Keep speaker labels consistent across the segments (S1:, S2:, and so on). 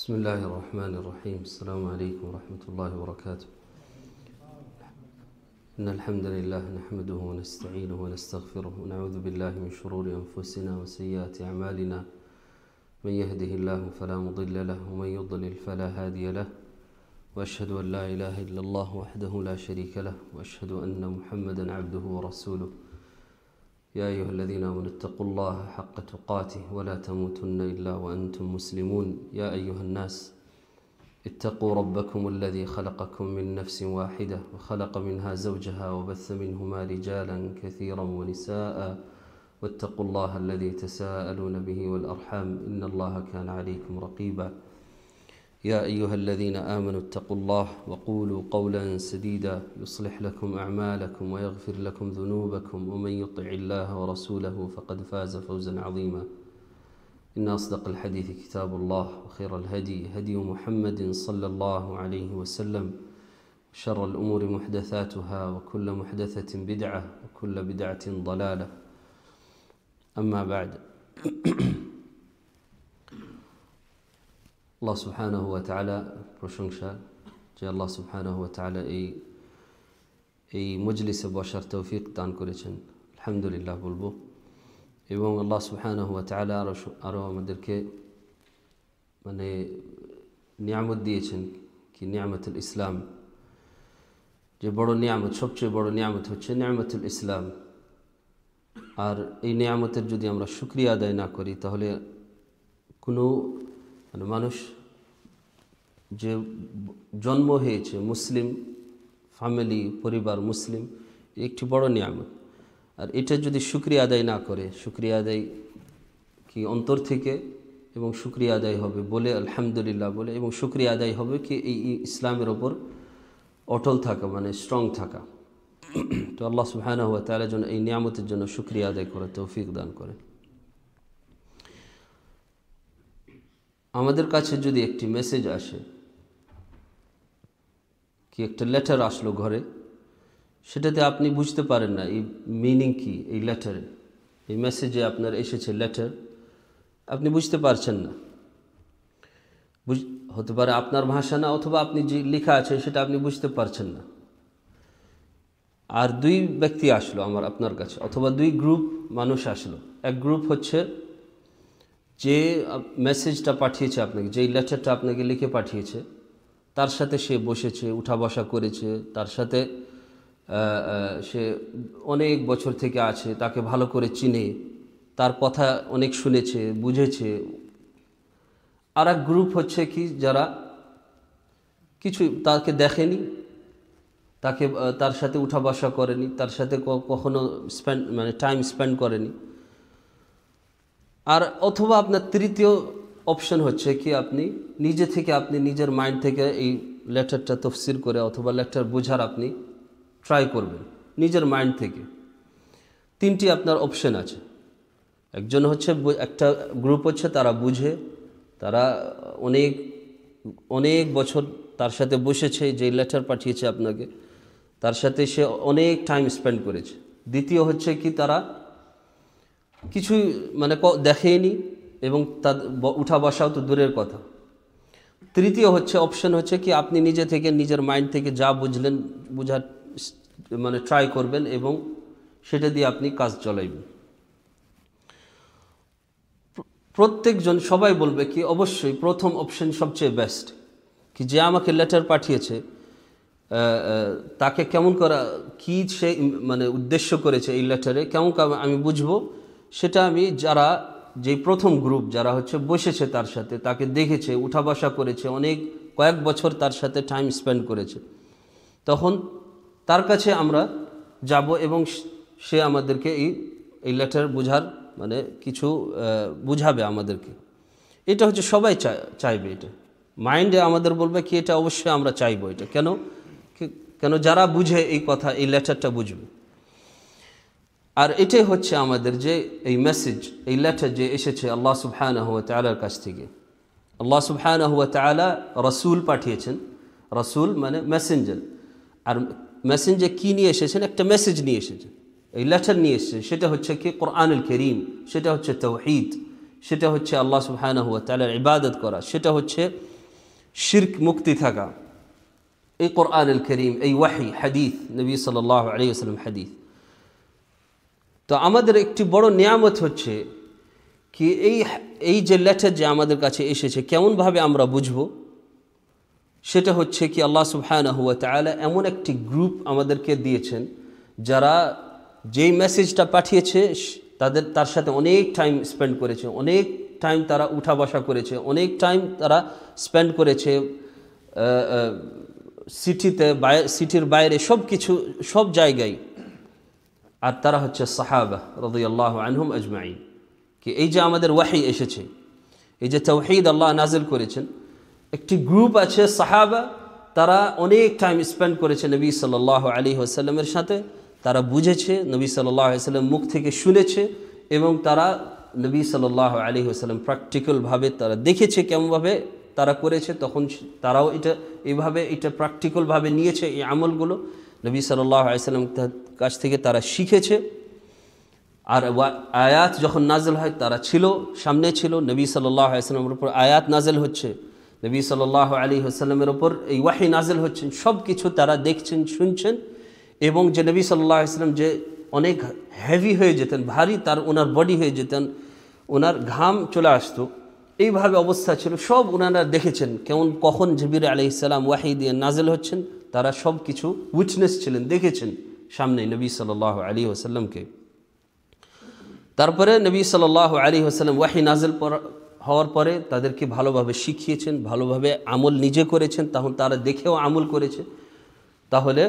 S1: بسم الله الرحمن الرحيم. السلام عليكم ورحمة الله وبركاته. إن الحمد لله نحمده ونستعينه ونستغفره ونعوذ بالله من شرور أنفسنا وسيئات أعمالنا. من يهده الله فلا مضل له ومن يضلل فلا هادي له، وأشهد أن لا إله إلا الله وحده لا شريك له، وأشهد أن محمدا عبده ورسوله. يا أيها الذين آمنوا اتقوا الله حق تقاته ولا تموتن إلا وأنتم مسلمون. يا أيها الناس اتقوا ربكم الذي خلقكم من نفس واحدة وخلق منها زوجها وبث منهما رجالا كثيرا ونساء، واتقوا الله الذي تساءلون به والأرحام إن الله كان عليكم رقيبا. يا أيها الذين آمنوا اتقوا الله وقولوا قولا سديدا يصلح لكم أعمالكم ويغفر لكم ذنوبكم، ومن يطع الله ورسوله فقد فاز فوزا عظيما. إن أصدق الحديث كتاب الله، وخير الهدي هدي محمد صلى الله عليه وسلم، شر الأمور محدثاتها وكل محدثة بدعة وكل بدعة ضلالة. أما بعد، আল্লাহ সুবহানাহু ওয়া তাআলা প্রশংসা যে আল্লাহ সুবহানাহু ওয়া তাআলা এই মজলিসে বসার তৌফিক দান করেছেন, আলহামদুলিল্লাহ বলবো। এবং আল্লাহ সুবহানাহু ওয়া তাআলা আরও আমাদেরকে নিয়ামত দিয়েছেন, কি নিয়ামতুল ইসলাম, যে বড় নিয়ামত, সবচেয়ে বড় নিয়ামত হচ্ছে নিয়ামতুল ইসলাম। আর এই নিয়ামতের যদি আমরা শুকরিয়া আদায় না করি, তাহলে কোনো মানুষ যে জন্ম হয়েছে মুসলিম ফ্যামিলি, পরিবার মুসলিম, একটি বড় নিয়ামত। আর এটা যদি শুকরিয়া আদায় না করে, শুকরিয়া আদায় কি অন্তর থেকে, এবং শুকরিয়া আদায় হবে বলে আলহামদুলিল্লাহ বলে, এবং শুকরিয়া আদায় হবে কি এই ইসলামের ওপর অটল থাকা, স্ট্রং থাকা। তো আল্লাহ সুবহানাহু ওয়া তাআলা যেন এই নিয়ামতের জন্য শুকরিয়া আদায় করে তৌফিক দান করে। আমাদের কাছে যদি একটি মেসেজ আসে, কি একটা লেটার আসলো ঘরে, সেটাতে আপনি বুঝতে পারেন না এই মিনিং কি, এই লেটারে, এই মেসেজে আপনার এসেছে লেটার, আপনি বুঝতে পারছেন না। হতে পারে আপনার ভাষা না, অথবা আপনি যে লেখা আছে সেটা আপনি বুঝতে পারছেন না। আর দুই ব্যক্তি আসলো আপনার কাছে, অথবা দুই গ্রুপ মানুষ আসলো। এক গ্রুপ হচ্ছে যে মেসেজটা পাঠিয়েছে আপনাকে, যেই লেটারটা আপনাকে লিখে পাঠিয়েছে, তার সাথে সে বসেছে, উঠা বসা করেছে, তার সাথে সে অনেক বছর থেকে আছে, তাকে ভালো করে চিনে, তার কথা অনেক শুনেছে, বুঝেছে। আর এক গ্রুপ হচ্ছে কি যারা কিছু তাকে দেখেনি, তার সাথে উঠা বসা করেনি, তার সাথে কখনো টাইম স্পেন্ড করেনি। আর অথবা আপনার তৃতীয় অপশন হচ্ছে কি আপনি নিজে থেকে, আপনি নিজের মাইন্ড থেকে এই লেটারটা তফসির করে, অথবা লেটার বোঝার আপনি ট্রাই করবেন নিজের মাইন্ড থেকে। তিনটি আপনার অপশন আছে। একজন হচ্ছে, একটা গ্রুপ হচ্ছে তারা বুঝে, তারা অনেক অনেক বছর তার সাথে বসেছে, যে লেটার পাঠিয়েছে আপনাকে, তার সাথে সে অনেক টাইম স্পেন্ড করেছে। দ্বিতীয় হচ্ছে কি তারা কিছুই দেখেনি, এবং তার উঠা বসাও তো দূরের কথা। তৃতীয় অপশন হচ্ছে কি আপনি নিজে থেকে, নিজের মাইন্ড থেকে যা বুঝলেন, বোঝার ট্রাই করবেন, এবং সেটা দিয়ে আপনি কাজ চলাইবেন। প্রত্যেকজন সবাই বলবে কি অবশ্যই প্রথম অপশন সবচেয়ে বেস্ট, কি যে আমাকে লেটার পাঠিয়েছে তাকে কেমন করা, কি সে উদ্দেশ্য করেছে এই লেটারে, কেমন আমি বুঝবো, সেটা আমি যেই প্রথম গ্রুপ যারা বসেছে তার সাথে, তাকে দেখেছে, উঠা বসা করেছে, কয়েক বছর তার সাথে টাইম স্পেন্ড করেছে, তখন তার কাছে আমরা যাব, এবং সে আমাদেরকে এই লেটার বোঝার কিছু বুঝাবে আমাদেরকে। এটা সবাই চাইবে, এটা মাইন্ডে আমাদের বলবে কি এটা অবশ্যই আমরা চাইবো। এটা কেন যারা বুঝে এই কথা, এই লেটারটা বুঝবে। আর এটাই আমাদের যে এই মেসেজ, এই লেটার যে এসেছে আল্লাহ সুবহানাহু ওয়া তাআলার কাছ থেকে। আল্লাহ সুবহানাহু ওয়া তাআলা রাসূল পাঠিয়েছেন। রাসূল মেসেঞ্জার। আর মেসেঞ্জার কি নিয়ে এসেছেন? একটা মেসেজ নিয়ে এসেছেন, এই লেটার নিয়ে এসেছেন। সেটা কি কোরআনুল কারীম, সেটা তাওহীদ, সেটা আল্লাহ সুবহানাহু ওয়া তাআলার ইবাদত করা, সেটা শিরক মুক্তি থাকা, এই কোরআনুল কারীম, এই ওয়াহী, হাদিস, নবী সাল্লাল্লাহু আলাইহি ওয়াসাল্লাম হাদিস। তো আমাদের একটি বড় নিয়ামত হচ্ছে কি এই যে লেটার যে আমাদের কাছে এসেছে কেমনভাবে আমরা বুঝব, সেটা হচ্ছে কি আল্লাহ সুবহানাহু ওয়া তাআলা এমন একটি গ্রুপ আমাদেরকে দিয়েছেন যারা যেই মেসেজটা পাঠিয়েছে তার সাথে অনেক টাইম স্পেন্ড করেছে, অনেক টাইম তারা উঠা বসা করেছে, অনেক টাইম তারা স্পেন্ড করেছে সিটির বাইরে, সব জায়গায়। আর তারা হচ্ছে সাহাবা রাদিয়াল্লাহু আনহুম আজমাইন। কি এই যে আমাদের ওয়াহী এসেছে, এই যে তাওহীদ আল্লাহ নাজিল করেছেন, একটি গ্রুপ আছে সাহাবা, তারা অনেক টাইম স্পেন্ড করেছে নবী সাল্লাল্লাহু আলাইহি ওয়াসাল্লামের সাথে। তারা বুঝেছে, নবী সাল্লাল্লাহু আলাইহি ওয়াসাল্লাম মুখ থেকে শুনেছে, এবং তারা নবী সাল্লাল্লাহু আলাইহি ওয়াসাল্লাম প্র্যাকটিক্যালভাবে তারা দেখেছে কেমনভাবে তারা করেছে। তখন তারাও এটা প্র্যাকটিক্যালভাবে নিয়েছে, এই আমলগুলো নবী সাল্লাল্লাহু আলাইহি ওয়াসাল্লাম কাছ থেকে তারা শিখেছে। আর আয়াত যখন নাজিল হয় তারা সামনে ছিল, নবী সাল্লাল্লাহু আলাইহি ওয়াসাল্লামের উপর আয়াত নাজিল হচ্ছে, নবী সাল্লাল্লাহু আলাইহি ওয়াসাল্লামের উপর এই ওয়াহী নাজিল হচ্ছেন, সব কিছু তারা দেখছেন, শুনছেন। এবং যে নবী সাল্লাল্লাহু আলাইহি ওয়াসাল্লাম যে অনেক হেভি হয়ে যেতেন, ভারী, ওনার বডি হয়ে যেতেন, ওনার ঘাম চলে আসতো, এইভাবে অবস্থা ছিল, সব ওনারা দেখেছেন কখন জিবরিল আলাইহিস সালাম ওয়াহী দিয়ে নাজিল হচ্ছেন। তারা সব কিছু উইটনেস ছিলেন, দেখেছেন সামনে নবী সাল্লাল্লাহু আলাইহি ওয়াসাল্লামকে। তারপরে নবী সাল্লাল্লাহু আলাইহি ওয়াসাল্লাম ওয়াহী নাজিল হওয়ার পরে তাদেরকে ভালোভাবে শিখিয়েছেন, ভালোভাবে আমল নিজে করেছেন, তখন তারা দেখেও আমল করেছে। তাহলে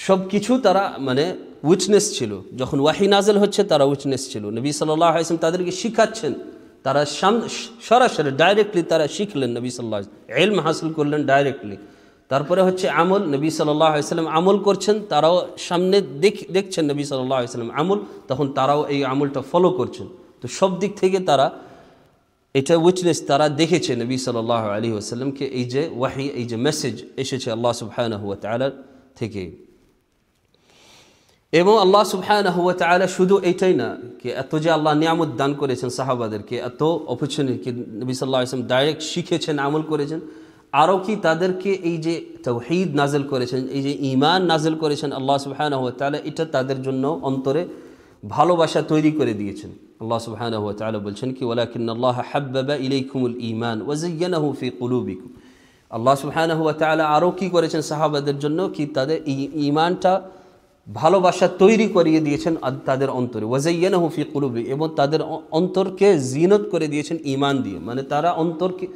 S1: সব কিছু তারা উইটনেস ছিল। যখন ওয়াহী নাজিল হচ্ছে তারা উইটনেস ছিল, নবী সাল্লাল্লাহু আলাইহি ওয়াসাল্লাম তাদেরকে শিখাচ্ছেন, তারা সরাসরি ডাইরেক্টলি তারা শিখলেন, নবী সাল্লাল্লাহু আলাইহি ওয়াসাল্লাম ইলম হাসিল করলেন ডাইরেক্টলি। তারপরে হচ্ছে আমল, নবী সাল্লাল্লাহু আলাইহি ওয়াসাল্লাম আমল করছেন, তারাও সামনে দেখছেন নবী সাল্লাল্লাহু আলাইহি ওয়াসাল্লাম আমল, তখন তারাও এই আমলটা ফলো করছেন। তো সব দিক থেকে তারা এটা উইটনেস, তারা দেখেছে নবী সাল্লাল্লাহু আলাইহি ওয়াসাল্লামকে, এই যে ওয়াহী, এই যে মেসেজ এসেছে আল্লাহ সুবহানাহু ওয়া তাআলা থেকে। এবং আল্লাহ সুবহানাহু ওয়া তাআলা শুধু এইটাই না, কি এত যে আল্লাহ নিয়ামত দান করেছেন সাহাবাদেরকে, এত অপরচুনিটি, কি নবী সাল্লাল্লাহু আলাইহি ওয়াসাল্লাম ডাইরেক্ট শিখেছেন, আমল করেছেন, আরও কি তাদেরকে এই যে তাওহীদ নাজিল করেছেন, এই যে ঈমান নাজিল করেছেন আল্লাহ সুবহানাহু ওয়া তাআলা, এটা তাদের জন্য অন্তরে ভালোবাসা তৈরি করে দিয়েছেন। আল্লাহ সুবহানাহু ওয়া তাআলা বলছেন কি ওয়ালাকিন্নাল্লাহা হাব্বাবা ইলাইকুমুল ঈমান ওয়া যায়্যানাহু ফি কুলুবিকুম। আল্লাহ সুবহানাহু ওয়া তাআলা আরও কি করেছেন সাহাবাদের জন্য, কি তাদের ঈমানটা ভালোবাসা তৈরি করিয়ে দিয়েছেন তাদের অন্তরে, ওয়া যায়্যানাহু ফি কুলুবি, এবং তাদের অন্তরকে জিনত করে দিয়েছেন ঈমান দিয়ে। তারা অন্তরকে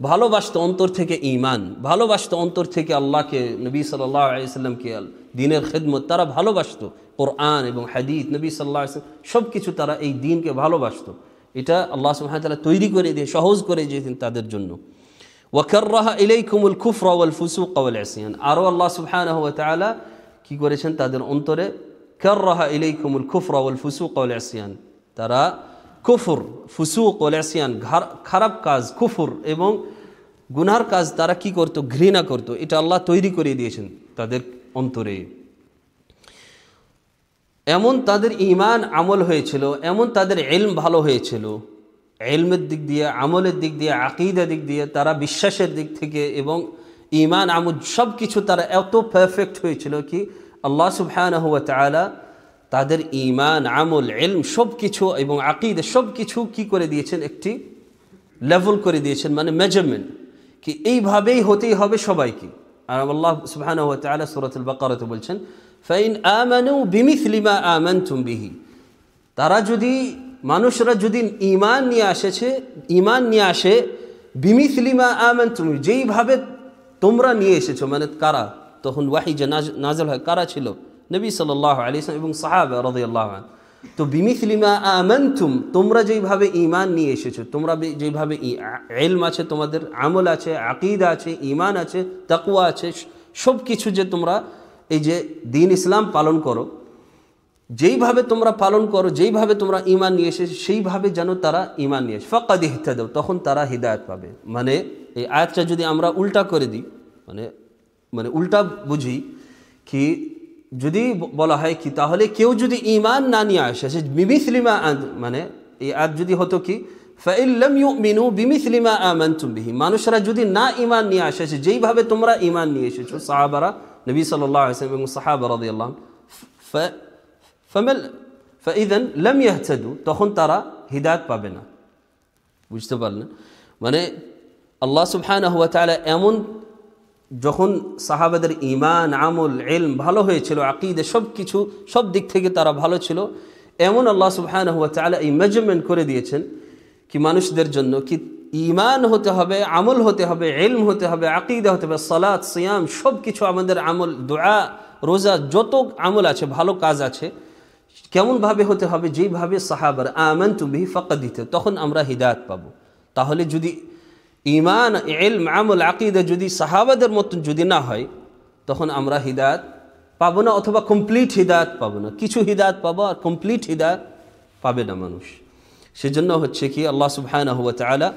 S1: ভালোবাসত, অন্তর থেকে ঈমান ভালোবাসত, অন্তর থেকে আল্লাহকে, নবী সাল্লাল্লাহু আলাইহি ওয়াসাল্লামকে, দ্বীনের খিদমত তারা ভালোবাসত, কোরআন এবং হাদিস, নবী সাল্লাল্লাহু আলাইহি ওয়াসাল্লাম সব কিছু তারা এই দ্বীনকে ভালোবাসত। এটা আল্লাহ সুবহানাহু ওয়া তাআলা তৈরি করে দিয়ে সহজ করে দিয়েছেন তাদের জন্য। ওয়া কাররাহা ইলাইকুমুল কুফরা ওয়াল ফুসুক ওয়াল ইসয়ান, আরও আল্লাহ সুবহানাহু ওয়া তাআলা কি করেছেন তাদের অন্তরে, কাররাহা ইলাইকুমুল কুফরা ওয়াল ফুসুক ওয়াল ইসয়ান, তারা কুফর, ফুসুক ওয়াল ইসয়ান, খারাপ কাজ, কুফর এবং গুনার কাজ তারা কি করত, ঘৃণা করত। এটা আল্লাহ তৈরি করে দিয়েছেন তাদের অন্তরে। এমন তাদের ঈমান আমল হয়েছিল, এমন তাদের ইলম ভালো হয়েছিল, ইলমের দিক দিয়ে, আমলের দিক দিয়ে, আকীদা দিক দিয়ে, তারা বিশ্বাসের দিক থেকে এবং ঈমান আমল সব কিছু তারা এত পারফেক্ট হয়েছিল কি আল্লাহ সুবহানাহু ওয়া তাআলা তাদের ঈমান, আমল, ইলম সব কিছু এবং আকীদা সব কিছু কি করে দিয়েছেন, একটি লেভেল করে দিয়েছেন, মেজারমেন্ট, কি এইভাবেই হতেই হবে সবাইকে। আর আল্লাহ সুবহানাহু ওয়া তাআলা সূরাতুল বাকারাতে বলছেন ফাইন আমানু বিমিথলি মা আমানতুম বিহি, তারা যদি, মানুষরা যদি ঈমান নিয়ে আসে বিমিথলি মা আমানতুম, যেইভাবে তোমরা নিয়ে এসেছো, কারা, তখন ওয়াহী যে নাযিল হয় কারা ছিল, নবী সাল্লাল্লাহু আলাইহি ওয়াসাল্লাম এবং সাহাবা রাদিয়াল্লাহু আনহুম। তো বিমিথলি মা আমানতুম, তোমরা যেইভাবে ঈমান নিয়ে এসেছো, তোমরা যেইভাবে ইলম আছে, তোমাদের আমল আছে, আকীদা আছে, ঈমান আছে, তাকওয়া আছে, সব কিছু যে তোমরা এই যে দ্বীন ইসলাম পালন করো, যেইভাবে তোমরা পালন করো, যেইভাবে তোমরা ঈমান নিয়ে এসেছো, সেইভাবে যেন তারা ঈমান নিয়ে আসে, ফাকাদ ইহতাদাউ, তখন তারা হিদায়াত পাবে। এই আয়াতটা যদি আমরা উল্টা করে দিই, উল্টা বুঝি, কি যদি বলা হয় কি তাহলে কেউ যদি ঈমান না নিয়ে আসে, বিমিসলিমা, এই আয়াত যদি হতো কি ফাইন লাম ইউমিনু বিমিসলি মা আমানতুম বিহি, মানুষরা যদি না ঈমান নিয়ে আসে যেইভাবে তোমরা ঈমান নিয়ে এসেছো, সাহাবারা, নবী সাল্লাল্লাহু আলাইহি ওয়াসাল্লাম এবং সাহাবা রাদিয়াল্লাহু আনহুম, ফাইদান লাম ইয়াহতাদু, তখন তারা হিদায়াত পাবে না। বুঝতে পারলেন? মানে আল্লাহ সুবহানাহু ওয়া তাআলা এমন, যখন সাহাবাদের ঈমান, আমল, ইলম ভালো হয়েছিল, আকীদা সব কিছু সব দিক থেকে তারা ভালো ছিল, এমন আল্লাহ সুবহানাহু ওয়া তাআলা এই মেজারমেন্ট করে দিয়েছেন কি মানুষদের জন্য কি ঈমান হতে হবে, আমল হতে হবে, ইলম হতে হবে, আকীদা হতে হবে, সালাত, সিয়াম, সব কিছু আমাদের আমল, দুআ, রোজা, যত আমল আছে, ভালো কাজ আছে, কেমনভাবে হতে হবে, যেইভাবে সাহাবার আমানতু বিহি ফাকাদিত, তখন আমরা হিদায়াত পাবো। তাহলে যদি ঈমান, ইলম, আমল, আকীদা যদি সাহাবাদের মতন যদি না হয়, তখন আমরা হিদায়াত পাবো না, অথবা কমপ্লিট হিদায়াত পাবো না। কিছু হিদায়াত পাবো আর কমপ্লিট হিদায়াত পাবে না মানুষ। সেজন্য হচ্ছে কি আল্লাহ সুবহানাহু ওয়া তাআলা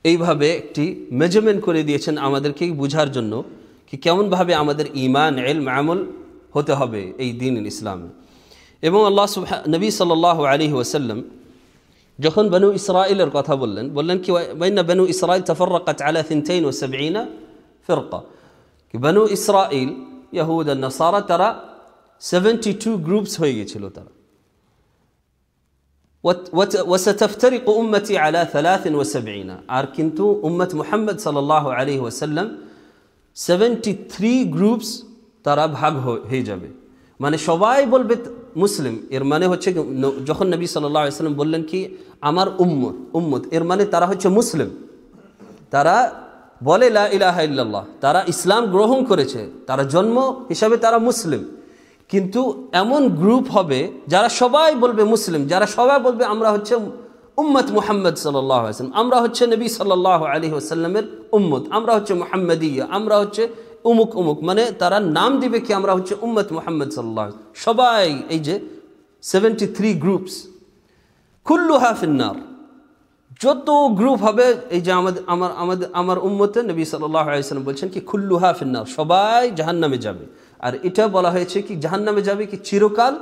S1: এইভাবে একটি মেজারমেন্ট করে দিয়েছেন আমাদেরকে বোঝার জন্য কি কেমনভাবে আমাদের ঈমান, ইলম, আমল হতে হবে এই দ্বীন ইসলামে। এবং নবী সাল্লাল্লাহু আলাইহি ওয়াসাল্লাম যখন বনু ইসরাঈলের কথা বললেন কি বাইনা বনু ইসরাঈল তাফাররাকাত আলা 72 ফিরকা, কি বনু ইসরাঈল, ইহুদ আর নাসারা, তারা 72 গ্রুপস হয়ে গিয়েছিল তারা। وستفترق أمتي على 73, আর কিন্তু উম্মত মুহাম্মদ সাল্লাল্লাহু আলাইহি ওয়াসাল্লাম 73 গ্রুপস তারা ভাগ হয়ে যাবে। মানে সবাই বলবে মুসলিম, এর মানে হচ্ছে যখন নবী সাল্লাল্লাহু আলাইহি ওয়াসাল্লাম বললেন কি আমার উম্মত, এর মানে তারা হচ্ছে মুসলিম, তারা বলে লা ইলাহা ইল্লাল্লাহ, তারা ইসলাম গ্রহণ করেছে, তারা জন্ম হিসাবে তারা মুসলিম। কিন্তু এমন গ্রুপ হবে যারা সবাই বলবে মুসলিম, যারা সবাই বলবে আমরা হচ্ছে উম্মত মুহাম্মদ সাল্লাল্লাহু আলাইহি ওয়াসাল্লাম, আমরা হচ্ছে নবী সাল্লাল্লাহু আলাইহি ওয়াসাল্লামের উম্মত, আমরা হচ্ছে মুহাম্মাদিয়া, আমরা হচ্ছে উমুক উমুক, মানে তারা নাম দিবে কি আমরা হচ্ছে উম্মত মুহাম্মদ সাল্লাল্লাহু আলাইহি ওয়াসাল্লাম। সবাই এই যে 73 গ্রুপস, কুল্লুহা ফিন্নার, যত গ্রুপ হবে এই যে আমার উম্মতে, নবী সাল্লাল্লাহু আলাইহি ওয়াসাল্লাম বলছেন কি কুল্লুহা ফিন্নার, সবাই জাহান্নামে যাবে। আর এটা বলা হয়েছে কি জাহান্নামে যাবে কি চিরকাল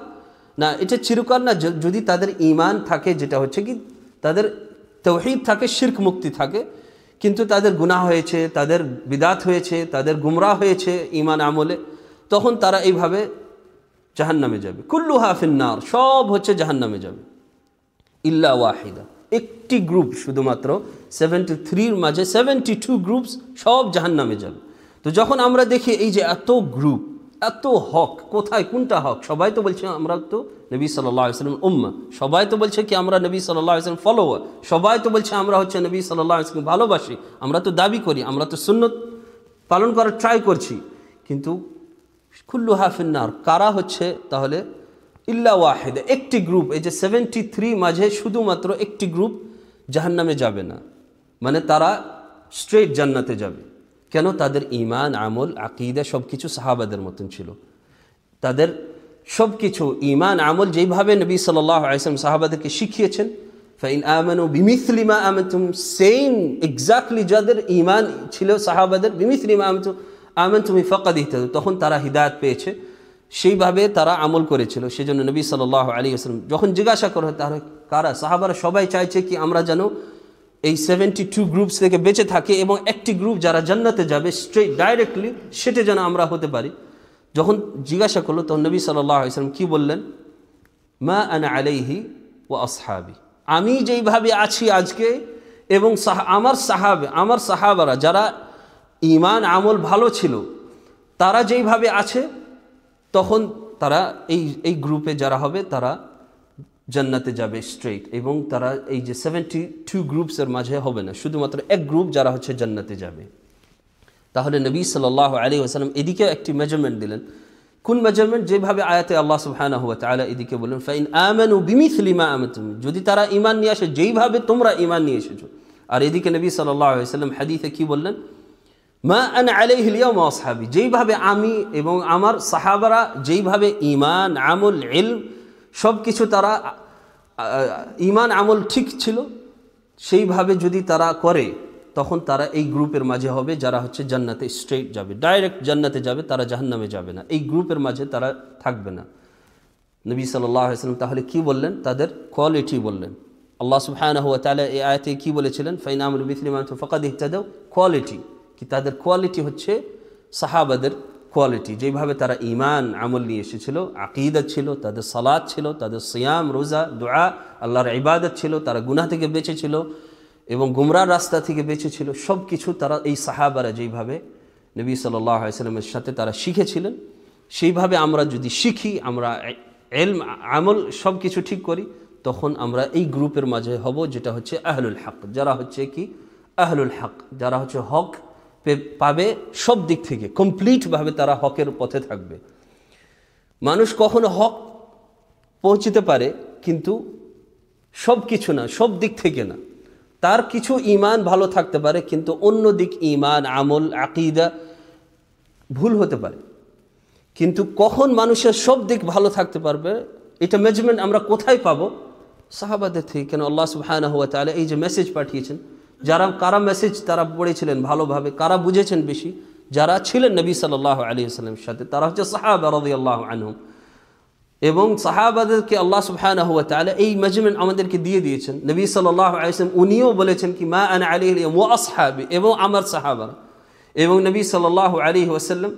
S1: না, এটা চিরকাল না, যদি তাদের ঈমান থাকে, যেটা হচ্ছে কি তাদের তাওহীদ থাকে, শিরক মুক্তি থাকে, কিন্তু তাদের গুনাহ হয়েছে, তাদের বিদাত হয়েছে, তাদের গুমরাহ হয়েছে ঈমান আমলে, তখন তারা এইভাবে জাহান্নামে যাবে। কুল্লুহা ফিন্নার, সব হচ্ছে জাহান্নামে যাবে, ইল্লা ওয়াহিদা, একটি গ্রুপ শুধুমাত্র 73-র মাঝে 72 গ্রুপস সব জাহান্নামে যাবে। তো যখন আমরা দেখি এই যে এত গ্রুপ, এত হক, কোথায় কোনটা হক? সবাই তো বলছে আমরা তো নবী সাল্লাল্লাহু আলাইহি ওয়াসাল্লাম উম্মাহ, সবাই তো বলছে কি আমরা নবী সাল্লাল্লাহু আলাইহি ওয়াসাল্লাম ফলোয়ার, সবাই তো বলছে আমরা হচ্ছে নবী সাল্লাল্লাহু আলাইহি ওয়াসাল্লাম ভালোবাসি, আমরা তো দাবি করি, আমরা তো সুন্নত পালন করার ট্রাই করছি, কিন্তু কুল্লুহা ফিন্নার, কারা হচ্ছে তাহলে? ইল্লা ওয়াহিদা, একটি গ্রুপ, এই যে 73 মাঝে শুধুমাত্র একটি গ্রুপ জাহান্নামে যাবে না, মানে তারা স্ট্রেট জান্নাতে যাবে। কেন? তাদের ঈমান, আমল, আকীদা সব কিছু সাহাবাদের মতন ছিল, তাদের সব কিছু ঈমান, আমল যেইভাবে নবী সাল্লাল্লাহু আলাইহি ওয়াসাল্লাম সাহাবাদেরকে শিখিয়েছেন, ফাইন আমানু বিমিসলি মা আমানতুম, সেম এক্স্যাক্টলি যাদের ঈমান ছিল সাহাবাদের, বিমিসলি মা আমানতুম ফাকাদ ইহতাদু, তখন তারা হিদায়াত পেয়েছে, সেইভাবে তারা আমল করেছিল। সেজন্য নবী সাল্লাল্লাহু আলাইহি ওয়াসাল্লাম যখন জিজ্ঞাসা করে তারা কারা, সাহাবারা সবাই চাইছে কি আমরা যেন এই 72 গ্রুপস থেকে বেঁচে থাকে এবং একটি গ্রুপ যারা জান্নাতে যাবে স্ট্রেট ডাইরেক্টলি, সেটা যেন আমরা হতে পারি। যখন জিজ্ঞাসা করলো তখন নবী সাল্লাল্লাহু আলাইহি ওয়াসাল্লাম কি বললেন? মা আনা আলাইহি ওয়া আসহাবি, আমি যেইভাবে আছি আজকে এবং আমার সাহাবারা যারা ঈমান আমল ভালো ছিল তারা যেইভাবে আছে, তখন তারা এই গ্রুপে যারা হবে তারা জান্নাতে যাবে স্ট্রেট, এবং তারা এই যে 72 গ্রুপসের মাঝে হবে না, শুধুমাত্র এক গ্রুপ যারা হচ্ছে জান্নাতে যাবে। তাহলে নবী সাল্লাল্লাহু আলাইহি ওয়াসাল্লাম এদিকে একটি মেজারমেন্ট দিলেন। কোন মেজারমেন্ট? যেভাবে আয়াতে আল্লাহ সুবহানাহু ওয়া তাআলা এদিকে বলেন ফাইন আমানু বিমিসলি মা আমানতুম, যদি তারা ঈমান নিয়ে আসে যেইভাবে তোমরা ঈমান নিয়ে এসেছো। আর এদিকে নবী সাল্লাল্লাহু আলাইহি ওয়াসাল্লাম হাদিসে কি বললেন? মা আনা আলাইহি আল-ইয়াওম ওয়া আসহাবি, যেইভাবে আমি এবং আমার সাহাবারা যেইভাবে ঈমান, আমল, ইলম সব কিছু তারা ঈমান আমল ঠিক ছিল, সেইভাবে যদি তারা করে তখন তারা এই গ্রুপের মাঝে হবে যারা হচ্ছে জান্নাতে স্ট্রেট যাবে, ডাইরেক্ট জান্নাতে যাবে, তারা জাহান্নামে যাবে না, এই গ্রুপের মাঝে তারা থাকবে না। নবী সাল্লাল্লাহু আলাইহি ওয়াসাল্লাম তাহলে কি বললেন? তাদের কোয়ালিটি বললেন, আল্লাহ সুবহানাহু ওয়া তাআলা এই আয়াতে কি বলেছিলেন, ফাইন আমালু বিমিসলি মা আনতুম ফাকাদ ইহতাদাউ, কোয়ালিটি কি তাদের কোয়ালিটি হচ্ছে সাহাবাদের কোয়ালিটি, যেভাবে তারা ঈমান আমল নিয়ে এসেছিল, আকীদা ছিল, তাদের সালাত ছিল, তাদের সিয়াম রোজা দুআ আল্লাহর ইবাদত ছিল, তারা গুনাহ থেকে বেঁচে ছিল এবং গুমরাহ রাস্তা থেকে বেঁচে ছিল। সব কিছু তারা এই সাহাবারা যেইভাবে নবী সাল্লাল্লাহু আলাইহি ওয়াসাল্লামের সাথে তারা শিখেছিলেন, সেইভাবে আমরা যদি শিখি, আমরা ইলম আমল সব কিছু ঠিক করি, তখন আমরা এই গ্রুপের মাঝে হব, যেটা হচ্ছে আহলুল হক, যারা হচ্ছে কি আহলুল হক, যারা হচ্ছে হক পাবে সব দিক থেকে, কমপ্লিটভাবে তারা হকের পথে থাকবে। মানুষ কখনো হক পৌঁছতে পারে, কিন্তু সব কিছু না, সব দিক থেকে না। তার কিছু ঈমান ভালো থাকতে পারে, কিন্তু অন্য দিক ঈমান আমল আকীদা ভুল হতে পারে। কিন্তু কখন মানুষের সব দিক ভালো থাকতে পারবে, এটা মেজারমেন্ট আমরা কোথায় পাবো? সাহাবাদের থেকে। কেন আল্লাহ সুবহানাহু ওয়া তাআলা এই যে মেসেজ পাঠিয়েছেন, কারা মেসেজ তারা পড়েছিলেন ভালোভাবে, কারা বুঝেছেন বেশি, যারা ছিলেন নবী সাল্লাল্লাহু আলাইহি ওয়াসাল্লামের সাথে, তারা হচ্ছে সাহাবা রাদিয়াল্লাহু আনহুম। এবং সাহাবাদেরকে আল্লাহ সুবহানাহু ওয়া তাআলা এই মেজারমেন্ট আমাদেরকে দিয়ে দিয়েছেন। নবী সাল্লাল্লাহু আলাইহি ওয়াসাল্লাম উনিও বলেছেন কি মা আনা আলাইহি ওয়া আসহাবি, এবং আমার সাহাবারা। এবং নবী সাল্লাল্লাহু আলাইহি ওয়াসাল্লাম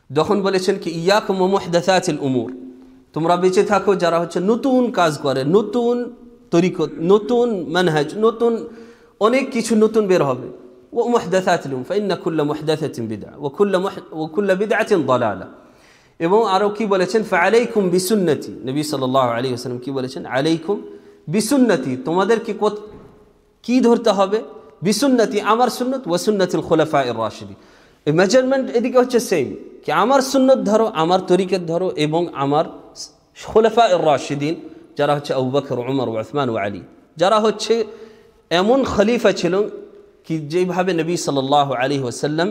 S1: যখন বলেছেন কি ইয়াকুম ওয়া মুহদাসাতিল উমুর, তোমরা বেঁচে থাকো যারা হচ্ছে নতুন কাজ করে, নতুন তরিকত, নতুন মানহাজ, নতুন অনেক কিছু নতুন বের হবে। ওয়া মুহদাসাতিল উমুর ফাইন্না কুল্লা মুহদাসাতিন বিদআ ওয়া কুল্লা বিদআতিন দালালা। এবং আরও কি বলেছেন, ফাআলাইকুম বিসুন্নতি, নবী সাল্লাল্লাহু আলাইহি ওয়াসাল্লাম কি বলেছেন, আলাইকুম বিসুন্নতি, তোমাদেরকে কি ধরতে হবে, বিসুন্নতি আমার সুন্নত, ওয়া সুন্নাতিল খুলাফায়ে রাশিদিন। এই মেজারমেন্ট এদিকে হচ্ছে সেম, কি আমার সুন্নত ধরো, আমার তরিকত ধরো, এবং আমার খুলাফায়ে রাশিদিন যারা হচ্ছে আবু বকর, উমর, উসমান ও আলী, যারা হচ্ছে এমন খলিফা ছিল কি যেইভাবে নবী সাল্লাল্লাহু আলাইহি ওয়াসাল্লাম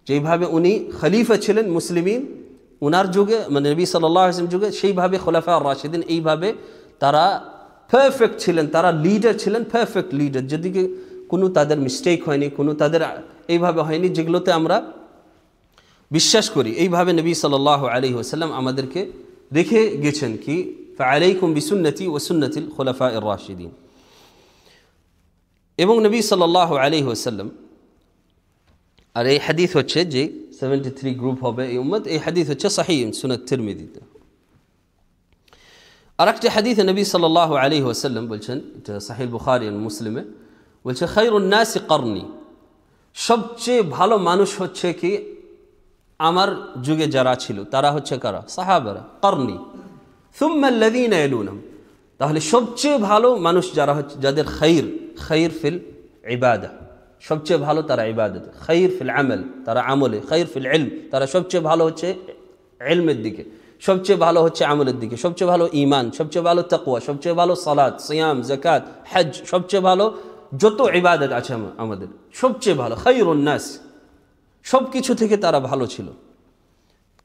S1: যেইভাবে উনি খলিফা ছিলেন মুসলিমিন উনার যুগে, মানে নবী সাল্লাল্লাহু আলাইহি ওয়াসাল্লাম যুগে, সেইভাবে খুলাফায়ে রাশিদিন এইভাবে তারা পারফেক্ট ছিলেন, তারা লিডার ছিলেন, পারফেক্ট লিডার, যেদিকে কোনো তাদের মিস্টেক হয়নি, কোনো তাদের এইভাবে হয়নি যেগুলোতে আমরা বিশ্বাস করি। এইভাবে নবী সাল্লাল্লাহু আলাইহি ওয়াসাল্লাম আমাদেরকে রেখে গেছেন কি ফাআলাইকুম বিসুন্নতি ওয়া সুন্নাতিল খুলাফায়ে রাশিদিন। এবং নবী সাল্লাল্লাহু আলাইহি ওয়াসাল্লাম, আর এই হাদিস হচ্ছে যে 73 গ্রুপ হবে এই উম্মত, এই হাদিস হচ্ছে সহিহ সুনান তিরমিজিতে। আরেকটি হাদিসে নবী সাল্লাল্লাহু আলাইহি ওয়াসাল্লাম বলছেন, এটা সহিহ বুখারী ও মুসলিমে, বলছে খায়রুন নাসি করনি, সবচেয়ে ভালো মানুষ হচ্ছে কি আমার যুগে যারা ছিল তারা হচ্ছে কারা, সাহাবারা, করনি, সুম্মা আল্লাযীনা ইয়ালুনহুম, তাহলে সবচেয়ে ভালো মানুষ যারা হচ্ছে, যাদের খায়র ফিল ইবাদা, সবচেয়ে ভালো তারা ইবাদত, খায়র ফিল আমল তারা আমলে, খায়র ফিল ইলম তারা সবচেয়ে ভালো হচ্ছে ইলমের দিকে, সবচেয়ে ভালো হচ্ছে আমলের দিকে, সবচেয়ে ভালো ঈমান, সবচেয়ে ভালো তাকওয়া, সবচেয়ে ভালো সালাত সিয়াম যাকাত হজ, সবচেয়ে ভালো যত ইবাদত আছে আমাদের সবচেয়ে ভালো খায়রুন নাস, সব কিছু থেকে তারা ভালো ছিল।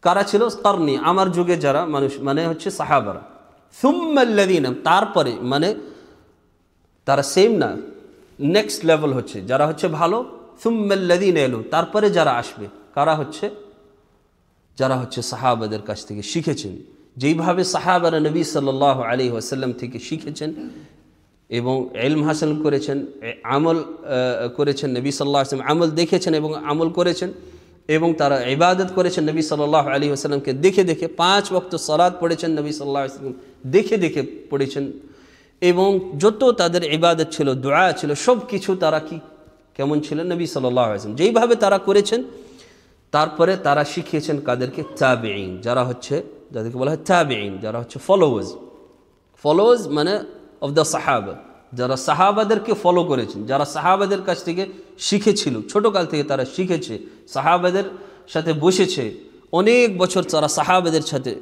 S1: কারা ছিল? করনি, আমার যুগে যারা মানুষ, মানে হচ্ছে সাহাবারা। সুম্মা আল্লাযীনা, তারপরে, মানে তারা সেম না, নেক্সট লেভেল হচ্ছে যারা হচ্ছে ভালো, সুম্মা আল্লাযীনা ইয়ালু, তারপরে যারা আসবে কারা হচ্ছে, যারা হচ্ছে সাহাবাদের কাছ থেকে শিখেছেন, যেইভাবে সাহাবারা নবী সাল্লাল্লাহু আলাইহি ওয়াসাল্লাম থেকে শিখেছেন এবং ইলম হাসিল করেছেন, আমল করেছেন, নবী সাল্লাল্লাহু আলাইহি ওয়াসাল্লাম আমল দেখেছেন এবং আমল করেছেন, এবং তারা ইবাদত করেছেন নবী সাল্লাল্লাহু আলাইহি ওয়াসাল্লামকে দেখে দেখে, 5 ওয়াক্ত সালাত পড়েছেন নবী সাল্লাল্লাহু আলাইহি ওয়াসাল্লাম দেখে দেখে পড়েছেন, এবং যত তাদের ইবাদত ছিল, দোয়া ছিল, সব কিছু তারা কি কেমন ছিলেন, নবী সাল্লাল্লাহু আলাইহি ওয়াসাল্লাম যেইভাবে তারা করেছেন। তারপরে তারা শিখিয়েছেন কাদেরকে, তাবেঈন, যারা হচ্ছে, যাদেরকে বলা হয় তাবেঈন, যারা হচ্ছে ফলোয়ার্স মানে অফ দ্য সাহাবা, যারা সাহাবাদেরকে ফলো করেছেন, যারা সাহাবাদের কাছ থেকে শিখেছিল, ছোটকাল থেকে তারা শিখেছে, সাহাবাদের সাথে বসেছে, অনেক বছর তারা সাহাবাদের সাথে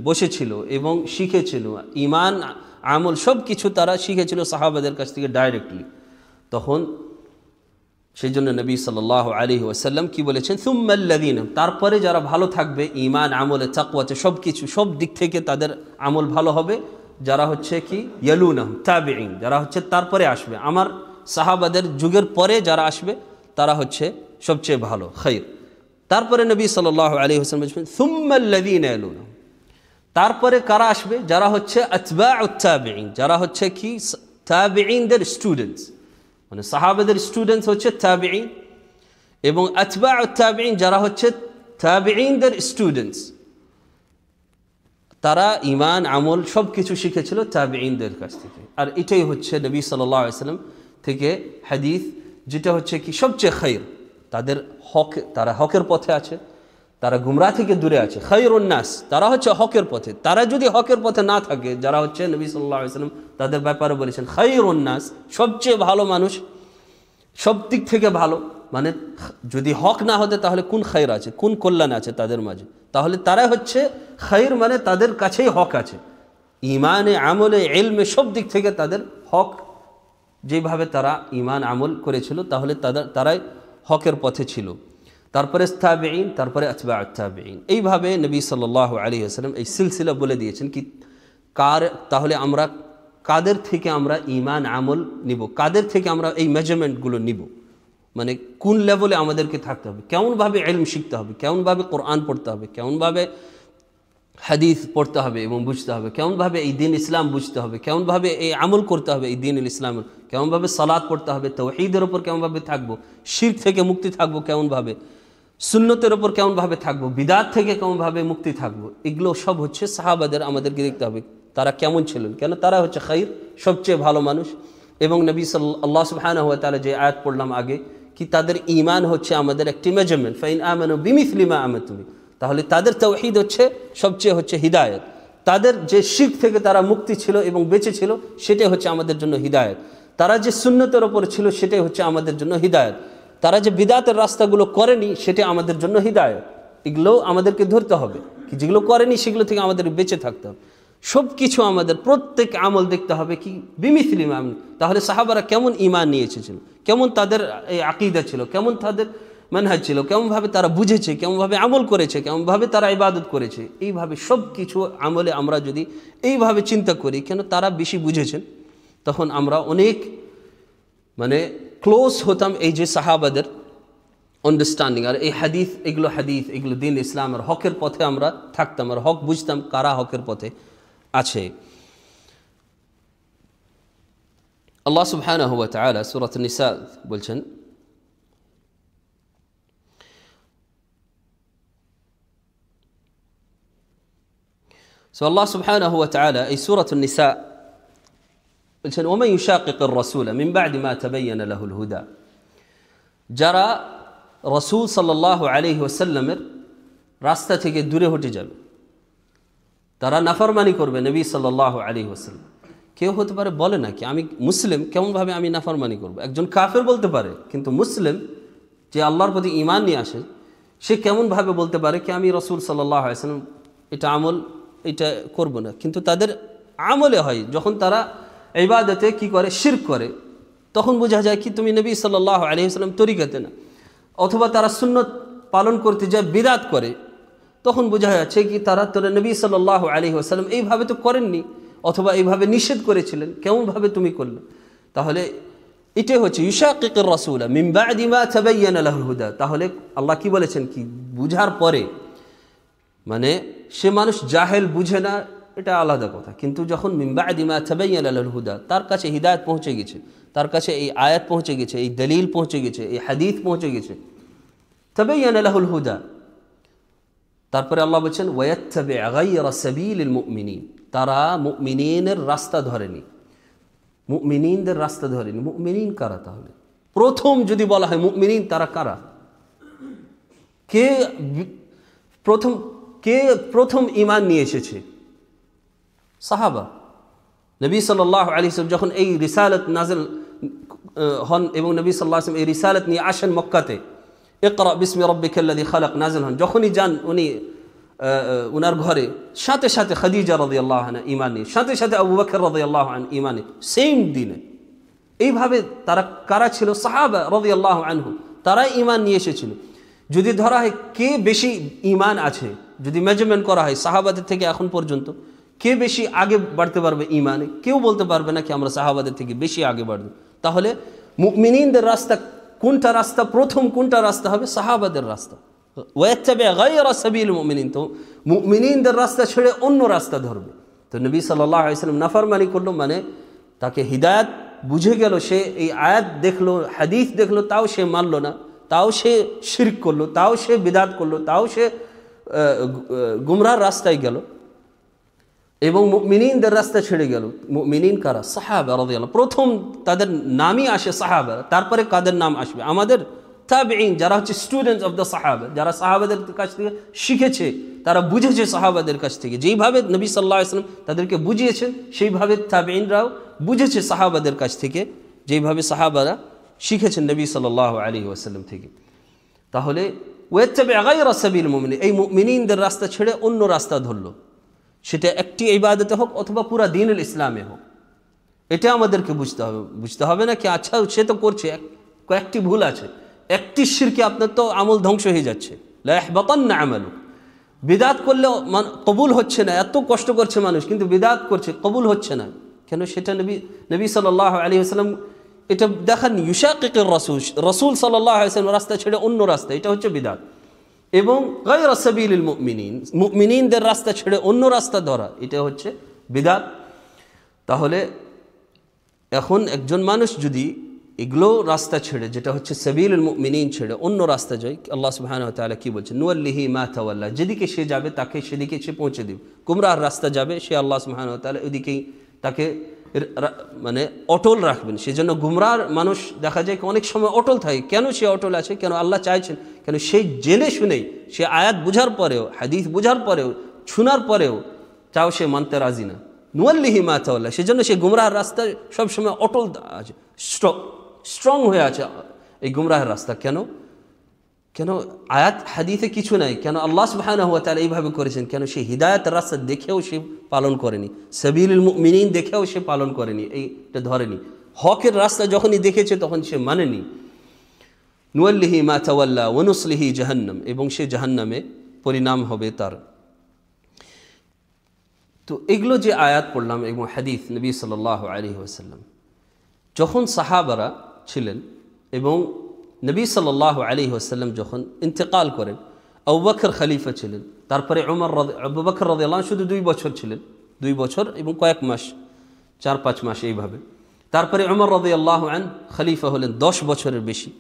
S1: বসেছিল এবং শিখেছিল, ঈমান আমল সব কিছু তারা শিখেছিল সাহাবাদের কাছ থেকে ডাইরেক্টলি। তখন সেই জন্য নবী সাল্লাল্লাহু আলাইহি ওয়াসাল্লাম কি বলেছেন, সুম্মা আল্লাযীনা, তারপরে যারা ভালো থাকবে ঈমান আমলে তাকওয়াতে সব কিছু, সব দিক থেকে তাদের আমল ভালো হবে, যারা হচ্ছে কি ইয়ালুনাহুম তাবেঈন, যারা হচ্ছে তারপরে আসবে, আমার সাহাবাদের যুগের পরে যারা আসবে তারা হচ্ছে সবচেয়ে ভালো খায়র। তারপরে নবী সাল্লাল্লাহু আলাইহি ওয়াসাল্লাম বলেছেন সুম্মা আল্লাযীনা ইয়ালুনাহুম, তারপরে কারা আসবে? যারা হচ্ছে আতবাউত তাবিঈন, যারা হচ্ছে কি তাবিঈনদের স্টুডেন্টস, মানে সাহাবাদের স্টুডেন্টস হচ্ছে তাবিঈন, এবং আতবাউত তাবিঈন যারা হচ্ছে তাবিঈনদের স্টুডেন্টস, তারা ঈমান আমল সব কিছু শিখেছিল তাবিঈনদের কাছ থেকে। আর এটাই হচ্ছে নবী সাল্লাল্লাহু আলাইহি ওয়াসাল্লাম থেকে হাদিস, যেটা হচ্ছে কি সবচেয়ে খায়র, তাদের হক, তারা হকের পথে আছে, তারা গুমরাহ থেকে দূরে আছে। খায়রুন নাস, তারা হচ্ছে হকের পথে। তারা যদি হকের পথে না থাকে, যারা হচ্ছে নবী সাল্লাল্লাহু আলাইহি ওয়াসাল্লাম তাদের ব্যাপারে বলেছেন খায়রুন নাস, সবচেয়ে ভালো মানুষ, সব দিক থেকে ভালো, মানে যদি হক না হতে তাহলে কোন খায়র আছে, কোন কল্যাণ আছে তাদের মাঝে? তাহলে তারা হচ্ছে খায়র, মানে তাদের কাছেই হক আছে, ঈমানে আমলে ইলমে সব দিক থেকে তাদের হক, যেভাবে তারা ঈমান আমল করেছিল তাহলে তারাই হকের পথে ছিল। তারপরে তাবিঈন, তারপরে আতবাউত তাবিঈন, এইভাবে নবী সাল্লাল্লাহু আলাইহি ওয়াসাল্লাম এই সিলসিলা বলে দিয়েছেন কি তাহলে আমরা কাদের থেকে আমরা ঈমান আমল নিব, কাদের থেকে আমরা এই মেজারমেন্টগুলো নিব, মানে কোন লেভেলে আমাদেরকে থাকতে হবে, কেমনভাবে ইলম শিখতে হবে, কেমনভাবে কোরআন পড়তে হবে, কেমনভাবে হাদিস পড়তে হবে এবং বুঝতে হবে, কেমনভাবে এই দিন ইসলাম বুঝতে হবে, কেমনভাবে এই আমল করতে হবে এই দিন ইসলাম, কেমনভাবে সালাত পড়তে হবে, তাওহীদের ওপর কেমনভাবে থাকবো, শিরক থেকে মুক্তি থাকবো কেমনভাবে, সুন্নতের ওপর কেমনভাবে থাকবো, বিদআত থেকে কেমনভাবে মুক্তি থাকবো, এগুলো সব হচ্ছে সাহাবাদের আমাদেরকে দেখতে হবে তারা কেমন ছিলেন, কেন তারা হচ্ছে খায়র, সবচেয়ে ভালো মানুষ। এবং নবী আল্লাহ সুবহানাহু ওয়া তাআলা যে আয়াত পড়লাম আগে, কি তাদের ঈমান হচ্ছে আমাদের একটি মেজারমেন্ট, ফাইন আমানু বিমিসলি মা আমানতুম, তাহলে তাদের তাওহীদ হচ্ছে সবচেয়ে হচ্ছে হিদায়াত, তাদের যে শিরক থেকে তারা মুক্তি ছিল এবং বেঁচে ছিল সেটাই হচ্ছে আমাদের জন্য হিদায়াত, তারা যে সুন্নতের ওপর ছিল সেটাই হচ্ছে আমাদের জন্য হিদায়াত, তারা যে বিদআতের রাস্তাগুলো করেনি সেটা আমাদের জন্য হিদায়াত। এগুলো আমাদেরকে ধরতে হবে, কি যেগুলো করেনি সেগুলো থেকে আমাদের বেঁচে থাকতে হবে। সব কিছু আমাদের প্রত্যেক আমল দেখতে হবে কি বিমিসলি মা আমানতুম, তাহলে সাহাবারা কেমন ঈমান নিয়ে এসেছিল, কেমন তাদের এই আকীদা ছিল, কেমন তাদের মানহাজ ছিল, কেমনভাবে তারা বুঝেছে, কেমনভাবে আমল করেছে, কেমনভাবে তারা ইবাদত করেছে, এইভাবে সব কিছু আমলে আমরা যদি এইভাবে চিন্তা করি, কেন তারা বেশি বুঝেছেন, তখন আমরা অনেক মানে ক্লোজ হতাম এই যে সাহাবাদের আন্ডারস্ট্যান্ডিং। আর এই হাদিস, এগুলো দিন ইসলাম আর হকের পথে আমরা থাকতাম, আর হক বুঝতাম কারা হকের পথে আছে। আল্লাহ সুবহানাহু ওয়া তাআলা সূরাত নিসা বলছেন, So Allah subhanahu wa ta'ala এই সূরাতুন নিসা বলছেন, ওয়া মান ইউশাকিকির রাসূল মিন বা'দি মা তাবায়্যানা লাহুল হুদা, যারা রাসূল সাল্লাল্লাহু আলাইহি ওয়াসাল্লামের রাস্তা থেকে দূরে হটে যাবে, তারা নাফরমানি করবে নবী সাল্লাল্লাহু আলাইহি ওয়াসাল্লাম। কেউ হতে পারে বলে না কি আমি মুসলিম, কেমনভাবে আমি নাফরমানি করব? একজন কাফের বলতে পারে, কিন্তু মুসলিম যে আল্লাহর প্রতি ঈমান নিয়ে আসে সে কেমনভাবে বলতে পারে কি আমি রাসূল সাল্লাল্লাহু আলাইহি ওয়াসাল্লাম এটা আমল এটা করব না, কিন্তু তাদের আমলে হয় যখন তারা ইবাদতে কি করে, শিরক করে, তখন বোঝা যায় কি তুমি নবী সাল্লাল্লাহু আলাইহি ওয়াসাল্লাম তরিকাতে না। অথবা তারা সুন্নত পালন করতে যায় বিদআত করে, তখন বোঝা যাচ্ছে কি তারা নবী সাল্লাল্লাহু আলাইহি ওয়াসাল্লাম এইভাবে তো করেননি, অথবা এইভাবে নিষেধ করেছিলেন, কেমনভাবে তুমি করলে? তাহলে এটাই হচ্ছে ইউশাকিকির রাসূল মিন বা'দি মা তাবায়্যানা লাহুল হুদা। তাহলে আল্লাহ কি বলেছেন কি বুঝার পরে, মানে সে মানুষ জাহেল বুঝে না এটা আলাদা কথা, কিন্তু যখন মিন বা'দি মা তাবায়্যানা লাহুল হুদা, তার কাছে হিদায়াত পৌঁছে গেছে, তার কাছে এই আয়াত পৌঁছে গেছে, এই দলিল পৌঁছে গেছে, এই হাদিস পৌঁছে গেছে, তাবায়্যানা লাহুল হুদা। তারপরে আল্লাহ বলছেন ওয়ায়াত্তাবি গায়রা সাবিলিল মুমিনিন, তারা মুমিনিনের রাস্তা ধরেনি, মুমিনিনদের রাস্তা ধরেনি। মুমিনিন কারা? তাহলে প্রথম যদি বলা হয় মুমিনিন তারা কারা, কে প্রথম ঈমান নিয়ে এসেছে? সাহাবা। নবী সাল্লাল্লাহু আলাইহি ওয়াসাল্লাম যখন এই রিসালাত নাযিল হন এবং নবী সাল্লাল্লাহু আলাইহি ওয়াসাল্লাম এই রিসালাত নিয়ে আসেন মক্কাতে, ইকরা বিসমি রাব্বিকাল্লাযী খালাক নাযিল হন, যখনই যান উনি উনার ঘরে, সাথে সাথে খাদিজা রাদিয়াল্লাহু আনহা ঈমান নিয়ে, সাথে সাথে আবু বকর রাদিয়াল্লাহু আনহু ঈমান নিয়ে, সেম দিনে। এইভাবে তারা কারা ছিল? সাহাবা রাদিয়াল্লাহু আনহু, তারা ঈমান নিয়ে এসেছিল। যদি ধরা হয় কে বেশি ঈমান আছে, যদি মেজারমেন্ট করা হয় সাহাবাদের থেকে এখন পর্যন্ত কে বেশি আগে বাড়তে পারবে ঈমানে, কেউ বলতে পারবে না কি আমরা সাহাবাদের থেকে বেশি আগে বাড়ব। তাহলে মুমিনিনদের রাস্তা কোনটা রাস্তা, প্রথম কোনটা রাস্তা হবে? সাহাবাদের রাস্তা। ওয়াত্তাবি গায়রা সাবিলিল মুমিনিন, তো মুমিনদের রাস্তা ছেড়ে অন্য রাস্তা ধরবে। তো নবী সাল্লাল্লাহু আলাইহি ওয়াসাল্লাম নাফরমানি করলো, মানে তাকে হিদায়াত বুঝে গেল, সে এই আয়াত দেখলো, হাদিস দেখলো, তাও সে মানলো না, তাও সে শিরক করলো, তাও সে বিদআত করলো, তাও সে গুমরাহর রাস্তায় গেল এবং মুমিনদের রাস্তা ছেড়ে গেল। মুমিন কারা? সাহাবা রাদিয়াল্লাহু, প্রথম তাদের নামই আসে সাহাবা, তারপরে কাদের নাম আসবে? আমাদের তাবেঈন, যারা হচ্ছে স্টুডেন্টস অফ দ্য সাহাবা, যারা সাহাবাদের কাছ থেকে শিখেছে, তারা বুঝেছে সাহাবাদের কাছ থেকে, যেইভাবে নবী সাল্লাল্লাহু আলাইহি ওয়াসাল্লাম তাদেরকে বুঝিয়েছেন সেইভাবে তাবেঈনরাও বুঝেছে সাহাবাদের কাছ থেকে, যেইভাবে সাহাবারা শিখেছেন নবী সাল্লাল্লাহু আলাইহি ওয়াসাল্লাম থেকে। তাহলে ওয়াত্তাবি গায়রা সাবিলিল মুমিনিন, এই মুমিনদের রাস্তা ছেড়ে অন্য রাস্তা ধরলো, সেটা একটি ইবাদতে হোক অথবা পুরা দ্বীনুল ইসলামে হোক। এটা আমাদেরকে বুঝতে হবে না কি আচ্ছা সে তো করছে, কয়েকটি ভুল আছে, একটি শিরকে আপনার তো আমল ধ্বংস হয়ে যাচ্ছে, লা ইয়াহবাতান্না আমালু। বিদআত করলে কবুল হচ্ছে না, এত কষ্ট করছে মানুষ কিন্তু বিদআত করছে, কবুল হচ্ছে না কেন? সেটা নবী সাল্লাল্লাহু আলাইহি ওয়াসাল্লাম এটা দেখান, ইউশাকিকুর রাসূল সাল্লাল্লাহু আলাইহি ওয়াসাল্লাম রাস্তা ছেড়ে অন্য রাস্তা, এটা হচ্ছে বিদআত। এবং গায়রা সাবিলিল মুমিনিন, মুমিনদের রাস্তা ছেড়ে অন্য রাস্তা ধরা, এটা হচ্ছে বিদআত। তাহলে এখন একজন মানুষ যদি এগুলো রাস্তা ছেড়ে, যেটা হচ্ছে সাবিলুল মুমিনিন ছেড়ে অন্য রাস্তা যায়, আল্লাহ সুবহানাহু ওয়া তাআলা কি বলছেন? নুওয়াল্লিহি মা তাওয়াল্লা, যেদিকে সে যাবে তাকে সেদিকে সে পৌঁছে দিবে। গুমরাহর রাস্তা যাবে সে, আল্লাহ সুবহানাহু ওয়া তাআলা ওইদিকেই তাকে মানে অটল রাখবেন। সেজন্য গুমরাহ মানুষ দেখা যায় অনেক সময় অটল থাকে। কেন সে অটল আছে? কেন আল্লাহ চাইছেন? কেন সেই জেনে শুনেই, সে আয়াত বুঝার পরেও, হাদিস বুঝার পরেও, শোনার পরেও চাও সে মানতে রাজি না। নুওয়াল্লিহি মা তাওয়াল্লা, সেজন্য সে গুমরাহর রাস্তায় সবসময় অটল আছে, স্ট্রং হয়ে আছে এই গুমরাহের রাস্তা। কেন? আয়াত হাদিসে কিছু নাই, কেন আল্লাহ সুবহানাহু ওয়া তাআলা এইভাবে করেছেন? কেন সে হিদায়াতের রাস্তা দেখেও সে পালন করেনি, সাবিলুল মুমিনিন দেখেও সে পালন করেনি, এইটা ধরেনি। হকের রাস্তা যখনই দেখেছে তখন সে মানেনি। নুওয়াল্লিহি মা তাওয়াল্লা ওয়া নুসলিহি জাহান্নাম, এবং সে জাহান্নামে পরিণাম হবে তার। তো এগুলো যে আয়াত পড়লাম এবং হাদিস নবী সাল্লাল্লাহু আলাইহি ওয়াসাল্লাম, যখন সাহাবারা ছিলেন এবং নবী সাল্লাল্লাহু আলাইহি ওয়াসাল্লাম যখন ইন্তেকাল করেন, আবু বকর খলিফা ছিলেন, তারপরে আবু বকর রাদিয়াল্লাহু আনহু শুধু 2 বছর ছিলেন, 2 বছর এবং কয়েক মাস, 4-5 মাস এইভাবে। তারপরে ওমর রাদিয়াল্লাহু আনহু খলিফা হলেন 10 বছরের বেশি,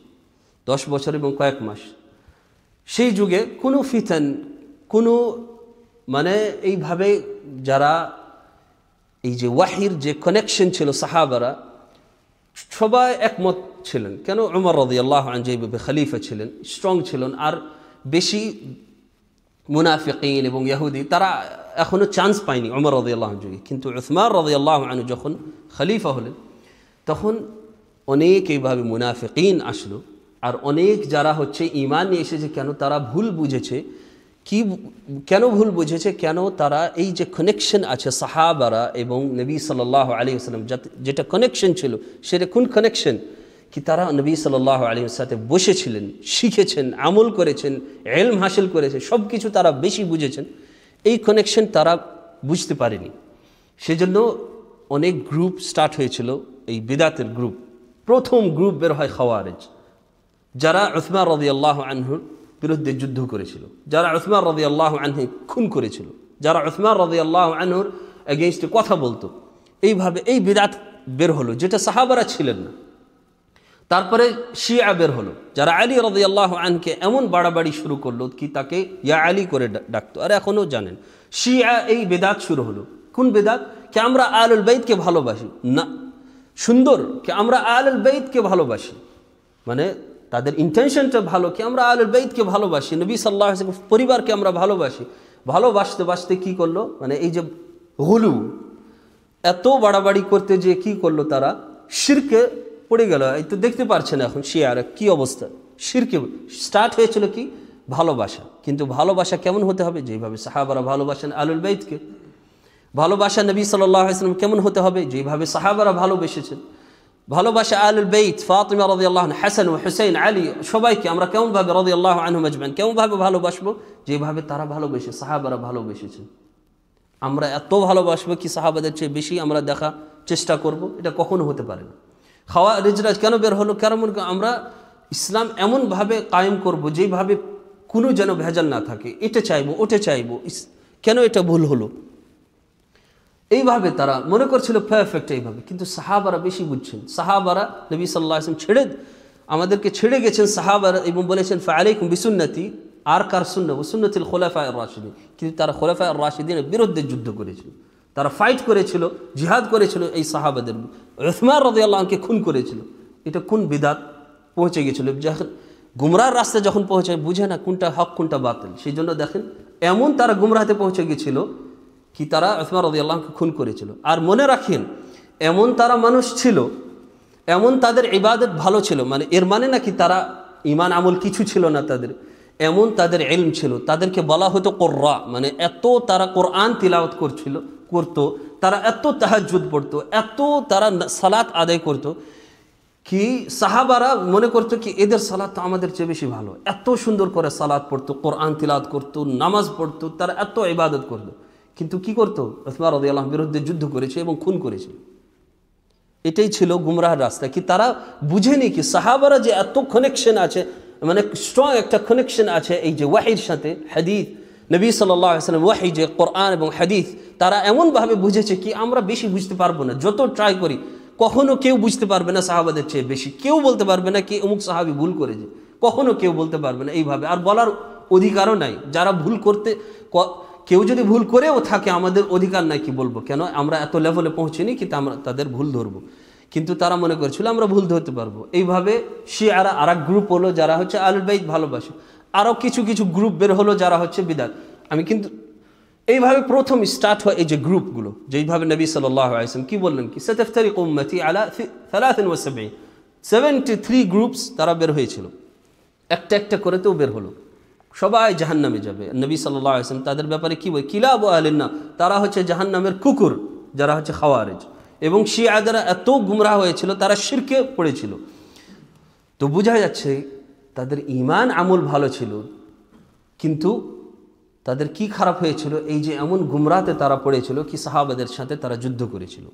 S1: 10 বছর এবং কয়েক মাস। সেই যুগে কোনো ফিতন, কোনো মানে এইভাবে যারা এই যে ওয়াহির যে কানেকশন ছিল, সাহাবারা সবাই একমত ছিলেন। কেন? ওমর রাদিয়াল্লাহু আনহু যেভাবে খলিফা ছিলেন, স্ট্রং ছিলেন, আর বেশি মুনাফিকিন এবং ইহুদি তারা এখনো চান্স পায়নি ওমর রাদিয়াল্লাহু আনহু যুগে। কিন্তু উসমান রাদিয়াল্লাহু আনহু যখন খলিফা হলেন তখন অনেক এইভাবে মুনাফিকিন আসলো, আর অনেক যারা হচ্ছে ঈমান নিয়ে এসেছে, কেন তারা ভুল বুঝেছে, কেন ভুল বুঝেছে, কেন তারা এই যে কানেকশন আছে সাহাবারা এবং নবী সাল্লাল্লাহু আলাইহি ওয়াসাল্লাম, যেটা কানেকশন ছিল সেটা কোন কানেকশন? কি তারা নবী সাল্লাল্লাহু আলাইহি ওয়াসাল্লামের সাথে বসেছিলেন, শিখেছেন, আমল করেছেন, ইলম হাসিল করেছেন, সব কিছু তারা বেশি বুঝেছেন। এই কানেকশন তারা বুঝতে পারেনি। সেজন্য অনেক গ্রুপ স্টার্ট হয়েছিল, এই বিদআতের গ্রুপ। প্রথম গ্রুপ বের হয় খাওয়ারিজ, যারা উসমান রাদিয়াল্লাহু আনহুর বিরুদ্ধে যুদ্ধ করেছিল, যারা উসমান রাদিয়াল্লাহু আনহু খুন করেছিল, যারা উসমান রাদিয়াল্লাহু আনহুর এগেইনস্টে কথা বলতো। এইভাবে এই বিদআত বের হলো, যেটা সাহাবারা ছিলেন না। তারপরে শিয়া বের হলো, যারা আলী রাদিয়াল্লাহু আনহুকে এমন বাড়াবাড়ি শুরু করলো কি তাকে ইয়া আলী করে ডাকতো। আর এখনও জানেন শিয়া এই বিদআত শুরু হলো। কোন বিদআত? কি আমরা আহলুল বাইতকে ভালোবাসি না, সুন্দর কি আমরা আহলুল বাইতকে ভালোবাসি, মানে তাদের ইন্টেনশনটা ভালো, কি আমরা আহলুল বাইতকে ভালোবাসি, নবী সাল্লাল্লাহু আলাইহি ওয়াসাল্লাম পরিবারকে আমরা ভালোবাসি। ভালোবাসতে বাসতে কি করলো, মানে এই যে গুলু, এত বাড়াবাড়ি করতে যে কি করলো, তারা শিরকে পড়ে গেল। এই তো দেখতে পারছেন এখন শিয়ারা কি অবস্থা, শিরকে স্টার্ট হয়েছিল কি ভালোবাসা। কিন্তু ভালোবাসা কেমন হতে হবে? যেভাবে সাহাবারা ভালোবাসেন আহলুল বাইতকে। ভালোবাসা নবী সাল্লাল্লাহু আলাইহি ওয়াসাল্লাম কেমন হতে হবে? যেভাবে সাহাবারা ভালোবেসেছেন। ভালোবাসা আহলুল বাইত, ফাতিমা রাদিয়াল্লাহু আনহা, হাসান ও হুসাইন, আলী, সবাইকে আমরা কেমনভাবে রাদিয়াল্লাহু আনহুম আজমাইন কেমনভাবে ভালোবাসবো? যেভাবে তারা ভালোবেসে, সাহাবারা ভালোবেসেছেন। আমরা এত ভালোবাসবো কি সাহাবাদের চেয়ে বেশি আমরা দেখা চেষ্টা করব? এটা কখনো হতে পারে না। খাওয়ারিজরা কেন বের হলো? কারণ আমরা ইসলাম এমনভাবে কায়েম করব যেভাবে কোনো যেন ভেজাল না থাকে, এটা চাইবো ওটা চাইবো, কেন এটা ভুল হলো, এইভাবে তারা মনে করছিল পারফেক্ট এইভাবে। কিন্তু সাহাবারা বেশি বুঝছেন। সাহাবারা নবী সাল্লাল্লাহু আলাইহি ওয়াসাল্লাম আমাদেরকে ছেড়ে গেছেন সাহাবারা, এবং বলেছেন ফাআলাইকুম বিসুন্নতি, আর কার সুন্নাহ, ওয়া সুন্নাতুল খুলাফায়ে আর-রাশিদিন। কিন্তু তারা খুলাফায়ে আর-রাশিদিনের বিরুদ্ধে যুদ্ধ করেছিল, তারা ফাইট করেছিল, জিহাদ করেছিল এই সাহাবাদের। উসমান রাদিয়াল্লাহু আনহুকে খুন করেছিল। এটা কোন বিদআত পৌঁছে গেছিল, যখন গুমরাহর রাস্তা যখন পৌঁছায় বুঝে না কোনটা হক কোনটা বাতিল। সেই জন্য দেখেন এমন তারা গুমরাহতে পৌঁছে গেছিল কি তারা উসমান রাদিয়াল্লাহু আনহুকে খুন করেছিল। আর মনে রাখেন এমন তারা মানুষ ছিল, এমন তাদের ইবাদত ভালো ছিল, মানে এর মানে নাকি তারা ঈমান আমল কিছু ছিল না তাদের, এমন তাদের ইলম ছিল। তাদেরকে বলা হতো কুররা, মানে এত তারা কোরআন তিলাওয়াত করতো, তারা এত তাহাজ্জুদ পড়তো, এত তারা সালাত আদায় করতো কি সাহাবারা মনে করতো কি এদের সালাত তো আমাদের চেয়ে বেশি ভালো। এত সুন্দর করে সালাত পড়তো, কোরআন তিলাওয়াত করতো, নামাজ পড়তো, তারা এত ইবাদত করতো। কিন্তু কি করতো, উসমান রাদিয়াল্লাহু আনহুর বিরুদ্ধে যুদ্ধ করেছে এবং খুন করেছে। এটাই ছিল গুমরাহর রাস্তা। কি তারা বুঝেনি কি সাহাবারা যে এত কানেকশন আছে, মানে স্ট্রং একটা কানেকশন আছে এই যে ওয়াহির সাথে, হাদিস নবী সাল্লাল্লাহু আলাইহি ওয়াসাল্লাম ওয়াহি যে কোরআন এবং হাদিস, তারা এমনভাবে বুঝেছে কি আমরা বেশি বুঝতে পারবো না, যত ট্রাই করি কখনো কেউ বুঝতে পারবে না সাহাবাদের চেয়ে বেশি। কেউ বলতে পারবে না কি অমুক সাহাবী ভুল করেছে, কখনো কেউ বলতে পারবে না এইভাবে। আর বলার অধিকারও নাই। যারা ভুল করতে, কেউ যদি ভুল করেও থাকে আমাদের অধিকার নাই কি বলবো, কেন আমরা এত লেভেলে পৌঁছিনি কিন্তু আমরা তাদের ভুল ধরবো। কিন্তু তারা মনে করেছিল আমরা ভুল ধরতে পারবো। এইভাবে শিয়ারা আর এক গ্রুপ হলো যারা হচ্ছে আহলুল বাইত ভালোবাসে, আরও কিছু কিছু গ্রুপ বের হলো যারা হচ্ছে বিদআত। আমি কিন্তু এইভাবে প্রথম স্টার্ট হয় এই যে গ্রুপগুলো, যেইভাবে নবী সাল্লাল্লাহু আলাইহি ওয়াসাল্লাম কি বললেন কি সাতাফতারিকু উম্মতি আলা 73 গ্রুপস তারা বের হয়েছিল, একটা একটা করে তো বের হলো, সবাই জাহান্নামে যাবে। নবী সাল্লাল্লাহু আলাইহি ওয়াসাল্লাম তাদের ব্যাপারে কি বলে, কিলাবু আহলিন নার, তারা হচ্ছে জাহান্নামের কুকুর, যারা হচ্ছে খাওয়ারিজ। এবং শিয়ারা এত গুমরাহ হয়েছিল, তারা শিরকে পড়েছিল। তো বোঝা যাচ্ছে তাদের ঈমান আমল ভালো ছিল, কিন্তু তাদের কি খারাপ হয়েছিল, এই যে এমন গুমরাতে তারা পড়েছিল কি সাহাবাদের সাথে তারা যুদ্ধ করেছিল।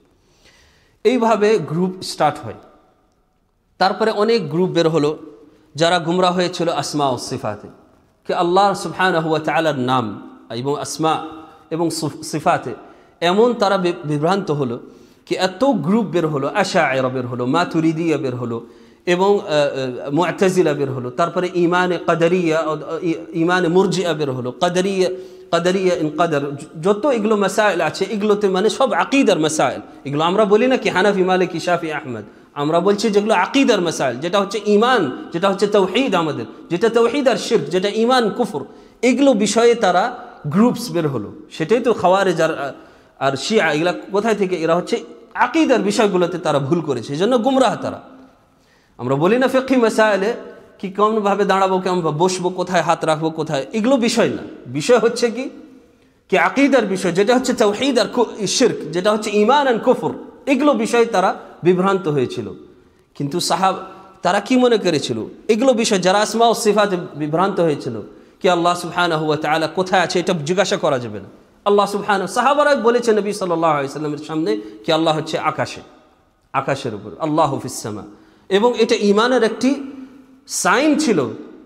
S1: এইভাবে গ্রুপ স্টার্ট হয়। তারপরে অনেক গ্রুপ বের হলো যারা গুমরাহ হয়েছিল আসমা ও সিফাতে, কি আল্লাহ সুবহানাহু ওয়া তাআলার নাম এবং আসমা এবং সিফাতে এমন তারা বিভ্রান্ত হলো কি এত গ্রুপ বের হলো, আশায়রা বের হলো, মাতুরিদিয়া বের হলো, এবং মুআতাজিলা বের হলো। তারপরে ঈমানে কদরিয়া, ঈমানে মুরজিয়া বের হলো, কদরিয়া ইন কদর, যত এগুলো মাসাইল আছে এগুলোতে মানে সব আকীদার মাসাইল। এগুলো আমরা বলি না কি হানাফি, মালিকি, শাফি, আহমদ, আমরা বলছি যেগুলো আকীদার মাসাইল, যেটা হচ্ছে ঈমান, যেটা হচ্ছে তাওহীদ আমাদের, যেটা তাওহীদ আর শিরক, যেটা ঈমান কুফর, এগুলো বিষয়ে তারা গ্রুপস বের হলো। সেটাই তো খাওয়ারিজ আর শিয়া, এগুলা কোথায় থেকে, এরা হচ্ছে আকীদার বিষয়গুলোতে তারা ভুল করেছে, এই জন্য গুমরাহ তারা। আমরা বলি না ফিকহি মাসাইলে কি কেমনভাবে দাঁড়াবো, কেমন বসবো, কোথায় হাত রাখবো, কোথায়, এগুলো বিষয় না। বিষয় হচ্ছে কি আকীদার বিষয়, যেটা হচ্ছে তাওহীদ আর শিরক, যেটা হচ্ছে ঈমান আর কুফর, এগুলো বিষয়ে তারা বিভ্রান্ত হয়েছিল। কিন্তু তারা কি মনে করেছিল এগুলো বিষয়, যারা আসমা ও সিফাতে বিভ্রান্ত হয়েছিল কি আল্লাহ সুবহানাহু ওয়া তাআলা কোথায় আছে এটা জিজ্ঞাসা করা যাবে না। আল্লাহ সুবহানাহু, সাহাবারা বলেছে নবী সাল্লাল্লাহু আলাইহি ওয়াসাল্লামের সামনে কি আল্লাহ হচ্ছে আকাশে, আকাশের উপর, আল্লাহু ফিস সামা। এবং এটা ঈমানের একটি সাইন ছিল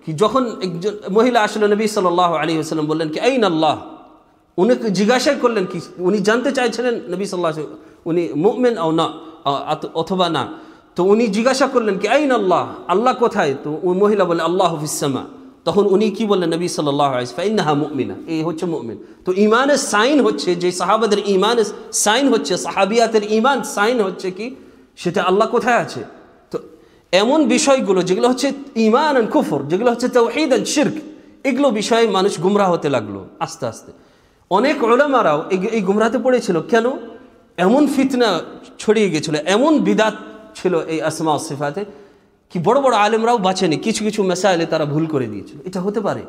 S1: কি যখন একজন মহিলা আসলে নবী সাল্লাল্লাহু আলাইহি ওয়াসাল্লাম বললেন কি আইন আল্লাহ, উনি জিজ্ঞাসা করলেন কি, উনি জানতে চাইছিলেন নবী সাল্লাল্লাহু আলাইহি ওয়াসাল্লাম উনি মুমিন না অথবা না। তো উনি জিজ্ঞাসা করলেন কি আইন আল্লাহ, আল্লাহ কোথায়? তো ওই মহিলা বলে আল্লাহু ফিস সামা। তখন উনি কি বললেন নবী সাল্লাল্লাহু আলাইহি ওয়াসাল্লাম ফাইন্নাহা মুমিনা, এই হচ্ছে মুমিন। তো ঈমানের সাইন হচ্ছে যে সাহাবাদের ঈমানের সাইন হচ্ছে, সাহাবিয়াতের ঈমান সাইন হচ্ছে কি সেটা আল্লাহ কোথায় আছে। তো এমন বিষয়গুলো যেগুলো হচ্ছে ঈমান আর কুফর, যেগুলো হচ্ছে তাওহীদ আর শিরক, এগুলো বিষয়ে মানুষ গুমরাহ হতে লাগলো আস্তে আস্তে। অনেক উলামারাও এই গুমরাহতে পড়েছিল। কেন? এমন ফিতনা ছড়িয়ে গেছিল, এমন বিদাত ছিল এই আসমা ও সিফাতে কি বড় বড় আলেমরাও বাঁচেনি, কিছু কিছু মাসাইলে তারা ভুল করে দিয়েছিল। এটা হতে পারে,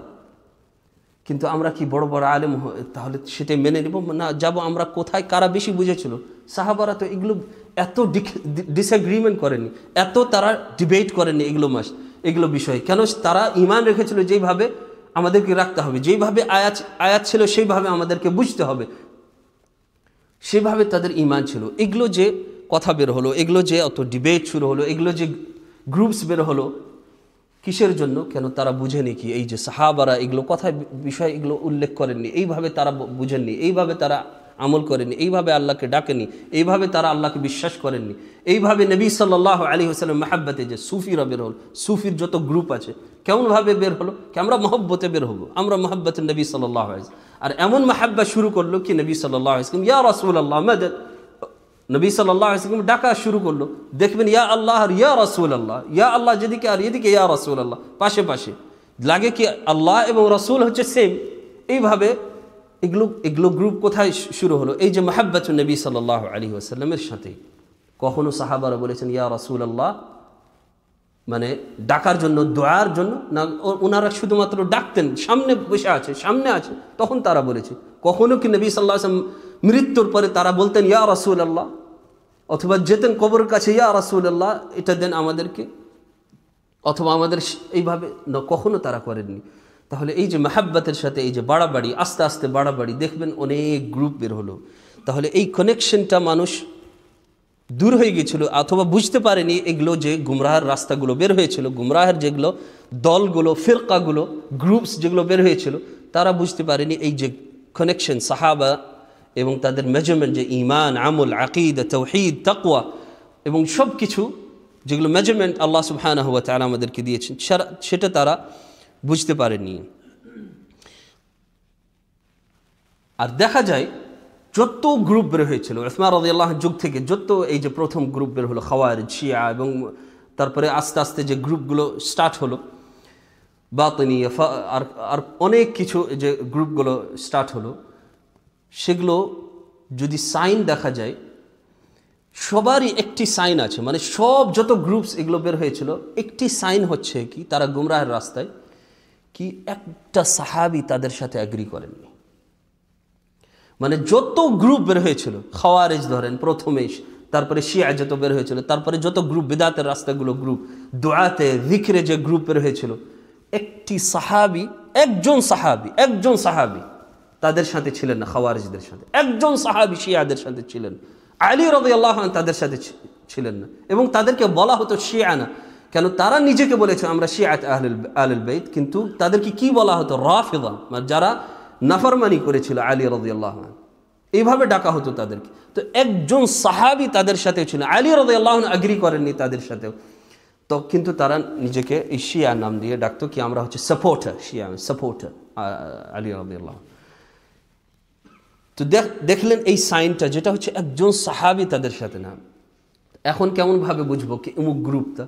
S1: কিন্তু আমরা কি বড় বড় আলেম তাহলে সেটাই মেনে নেব না? যাব আমরা কোথায়, কারা বেশি বুঝেছিল? সাহাবারা তো এগুলো এত ডিসএগ্রিমেন্ট করেনি, এত তারা ডিবেট করেনি এগুলো বিষয়ে। কেন? তারা ঈমান রেখেছিল যেইভাবে আমাদেরকে রাখতে হবে, যেইভাবে আয়াত ছিল সেইভাবে আমাদেরকে বুঝতে হবে, সেভাবে তাদের ঈমান ছিল। এগুলো যে কথা বের হলো, এগুলো যে অত ডিবেট শুরু হলো, এগুলো যে গ্রুপস বের হলো, কিসের জন্য? কেন তারা বুঝেনি কি এই যে সাহাবারা এগুলো কথায় বিষয় এগুলো উল্লেখ করেননি, এইভাবে তারা বুঝেননি, এইভাবে তারা আমল করেননি, এইভাবে আল্লাহকে ডাকেনি, এইভাবে তারা আল্লাহকে বিশ্বাস করেননি, এইভাবে নবী সাল্লাল্লাহু আলাইহি ওয়াসাল্লাম মাহাব্বতে যে সুফিরা বের হল, সুফির যত গ্রুপ আছে কেমনভাবে বের হলো কি আমরা মহব্বতে বের হবো, আমরা মহব্বতে নবী সাল্লাল্লাহু আলাইহি ওয়াসাল্লাম, আর এমন মাহাব্বা শুরু করলো কি নবী সাল্লাল্লাহু আলাইহি ওয়াসাল্লাম ইয়া রাসূলুল্লাহ মাদাদ, নবী সাল্লাল্লাহু আলাইহি ওয়াসাল্লাম ডাকা শুরু করলো, দেখবেন ইয়া আল্লাহ আর ইয়া রাসূলুল্লাহ, ইয়া আল্লাহ যেদিকে আর এদিকে ইয়া রাসূলুল্লাহ, পাশে পাশে লাগে কি আল্লাহ এবং রাসূল হচ্ছে সেম। এইভাবে এগুলো গ্রুপ কোথায় শুরু হলো? এই যে মাহাব্বাতুন নবী সাল্লাল্লাহু আলাইহি ওয়াসাল্লামের সাথে। কখনো সাহাবারা বলেছেন ইয়া রাসূলুল্লাহ মানে ডাকার জন্য, দোয়ার জন্য না, ওনারা শুধুমাত্র ডাকতেন, সামনে বসে আছে, সামনে আছে, তখন তারা বলেছে। কখনো কি নবী সাল্লাল্লাহু আলাইহি ওয়াসাল্লাম মৃত্যুর পরে তারা বলতেন ইয়া রাসূলুল্লাহ, অথবা যেতেন কবরের কাছে ইয়া রাসূলুল্লাহ এটা দেন আমাদেরকে, অথবা আমাদের এইভাবে কখনো তারা করেননি। তাহলে এই যে মাহাব্বাতের সাথে এই যে বাড়াবাড়ি, আস্তে আস্তে বাড়াবাড়ি, দেখবেন অনেক গ্রুপ বের হলো। তাহলে এই কানেকশনটা মানুষ দূর হয়ে গিয়েছিল, অথবা বুঝতে পারেনি এগুলো যে গুমরাহের রাস্তাগুলো বের হয়েছিল, গুমরাহের যেগুলো দলগুলো, ফিরকাগুলো, গ্রুপস যেগুলো বের হয়েছিল, তারা বুঝতে পারেনি এই যে কানেকশন সাহাবা এবং তাদের মেজারমেন্ট, যে ঈমান, আমল, আকীদা, তাওহীদ, তাকওয়া এবং সব কিছু যেগুলো মেজারমেন্ট আল্লাহ সুবহানাহু ওয়া তাআলা আমাদেরকে দিয়েছেন, সেটা তারা বুঝতে পারেনি। আর দেখা যায় যত গ্রুপ বের হয়েছিল উসমান রাদিয়াল্লাহু আনহু যুগ থেকে, যত এই যে প্রথম গ্রুপ বের হলো খাওয়ারিজ, শিয়া, এবং তারপরে আস্তে আস্তে যে গ্রুপগুলো স্টার্ট হলো বাতিনি, আর অনেক কিছু যে গ্রুপগুলো স্টার্ট হলো, সেগুলো যদি সাইন দেখা যায়, সবারই একটি সাইন আছে, মানে সব যত গ্রুপস এগুলো বের হয়েছিল, একটি সাইন হচ্ছে কি তারা গুমরাহের রাস্তায়, কি একটা সাহাবী তাদের সাথে এগ্রি করেননি। মানে যত গ্রুপ বের হয়েছিল, খাওয়ারিজ ধরেন প্রথমে, তারপরে শিয়া যত বের হয়েছিল, তারপরে যত গ্রুপ, বিদাতের রাস্তাগুলো গ্রুপ, দুআতে, যিকরে যে গ্রুপ বের হয়েছিল, একটি সাহাবী, একজন সাহাবী তাদের সাথে ছিলেন না, খাওয়ারিজদের সাথে একজন সাহাবী শিয়াদের সাথে ছিলেন। আলী রাদিয়াল্লাহু আনহু তাদের সাথে ছিলেন না, এবং তাদেরকে বলা হতো শিয়া না। কেন? তারা নিজেকে বলেছে আমরা শিয়াত আহলুল বাইত, কিন্তু তাদেরকে কি বলা হতো? রাফিদা, মানে যারা নাফরমানি করেছিল আলী রাদিয়াল্লাহু আনহু, এইভাবে ডাকা হতো তাদেরকে। তো একজন সাহাবী তাদের সাথে ছিল, আলী রাদিয়াল্লাহু আনহু এগ্রি করেননি তাদের সাথেও, তো কিন্তু তারা নিজেকে এই শিয়া নাম দিয়ে ডাকতো, কি আমরা হচ্ছে সাপোর্টার, শিয়া সাপোর্টার আলী রাদিয়াল্লাহু আনহু। তো দেখলেন এই সাইনটা, যেটা হচ্ছে একজন সাহাবী তাদের সাথে না। এখন কেমনভাবে বুঝবো কি অমুক গ্রুপটা,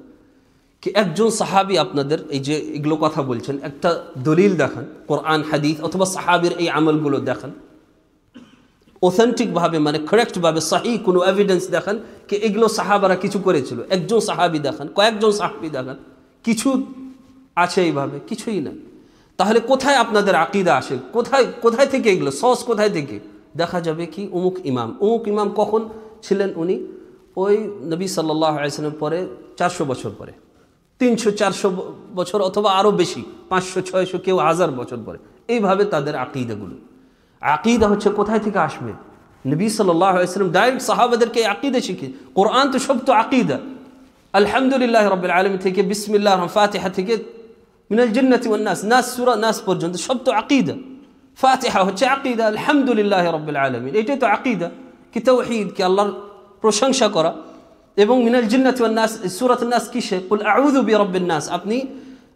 S1: কি একজন সাহাবী আপনাদের এই যে এগুলো কথা বলছেন, একটা দলিল দেখান, কোরআন হাদিস অথবা সাহাবীর এই আমলগুলো দেখান অথেন্টিকভাবে, মানে কারেক্টভাবে, সহিহ কোনো এভিডেন্স দেখান কি এগুলো সাহাবারা কিছু করেছিল। একজন সাহাবী দেখান, কয়েকজন সাহাবী দেখান, কিছু আছে এইভাবে? কিছুই না। তাহলে কোথায় আপনাদের আকীদা আসে? কোথায় থেকে এগুলো সোর্স, কোথায় থেকে? দেখা যাবে কি অমুক ইমাম কখন ছিলেন? উনি ওই নবী সাল্লাল্লাহু আলাইহি ওয়াসাল্লাম পরে 400 বছর পরে, 300-400 বছর, অথবা আরও বেশি, 500-600, কেউ 1000 বছর পরে। এইভাবে তাদের আকীদাগুলো, আকীদা হচ্ছে কোথায় থেকে আসবে? নবী সাল্লাল্লাহু আলাইহি ওয়াসাল্লাম ডাইরেক্ট সাহাবাদেরকে আকীদা শিখিয়ে, কোরআন তো সব তো আকীদা, আলহামদুলিল্লাহ রাব্বিল আলামিন থেকে, বিসমিল্লাহ, ফাতিহা থেকে, মিনাল জিন্নাতি ওয়ান নাস, সূরা নাস পর্যন্ত সব তো আকীদা। ফাতিহা হচ্ছে আকীদা, আলহামদুলিল্লাহ রাব্বিল আলামিন, এটাই তো আকীদা, কি তাওহীদ, কি আল্লাহর প্রশংসা করা। এবং মিনাল জিন্নাতি ওয়ান নাস, সূরাতুন নাস কিসে? কুল আউযু বিরাব্বিন নাস, আপনি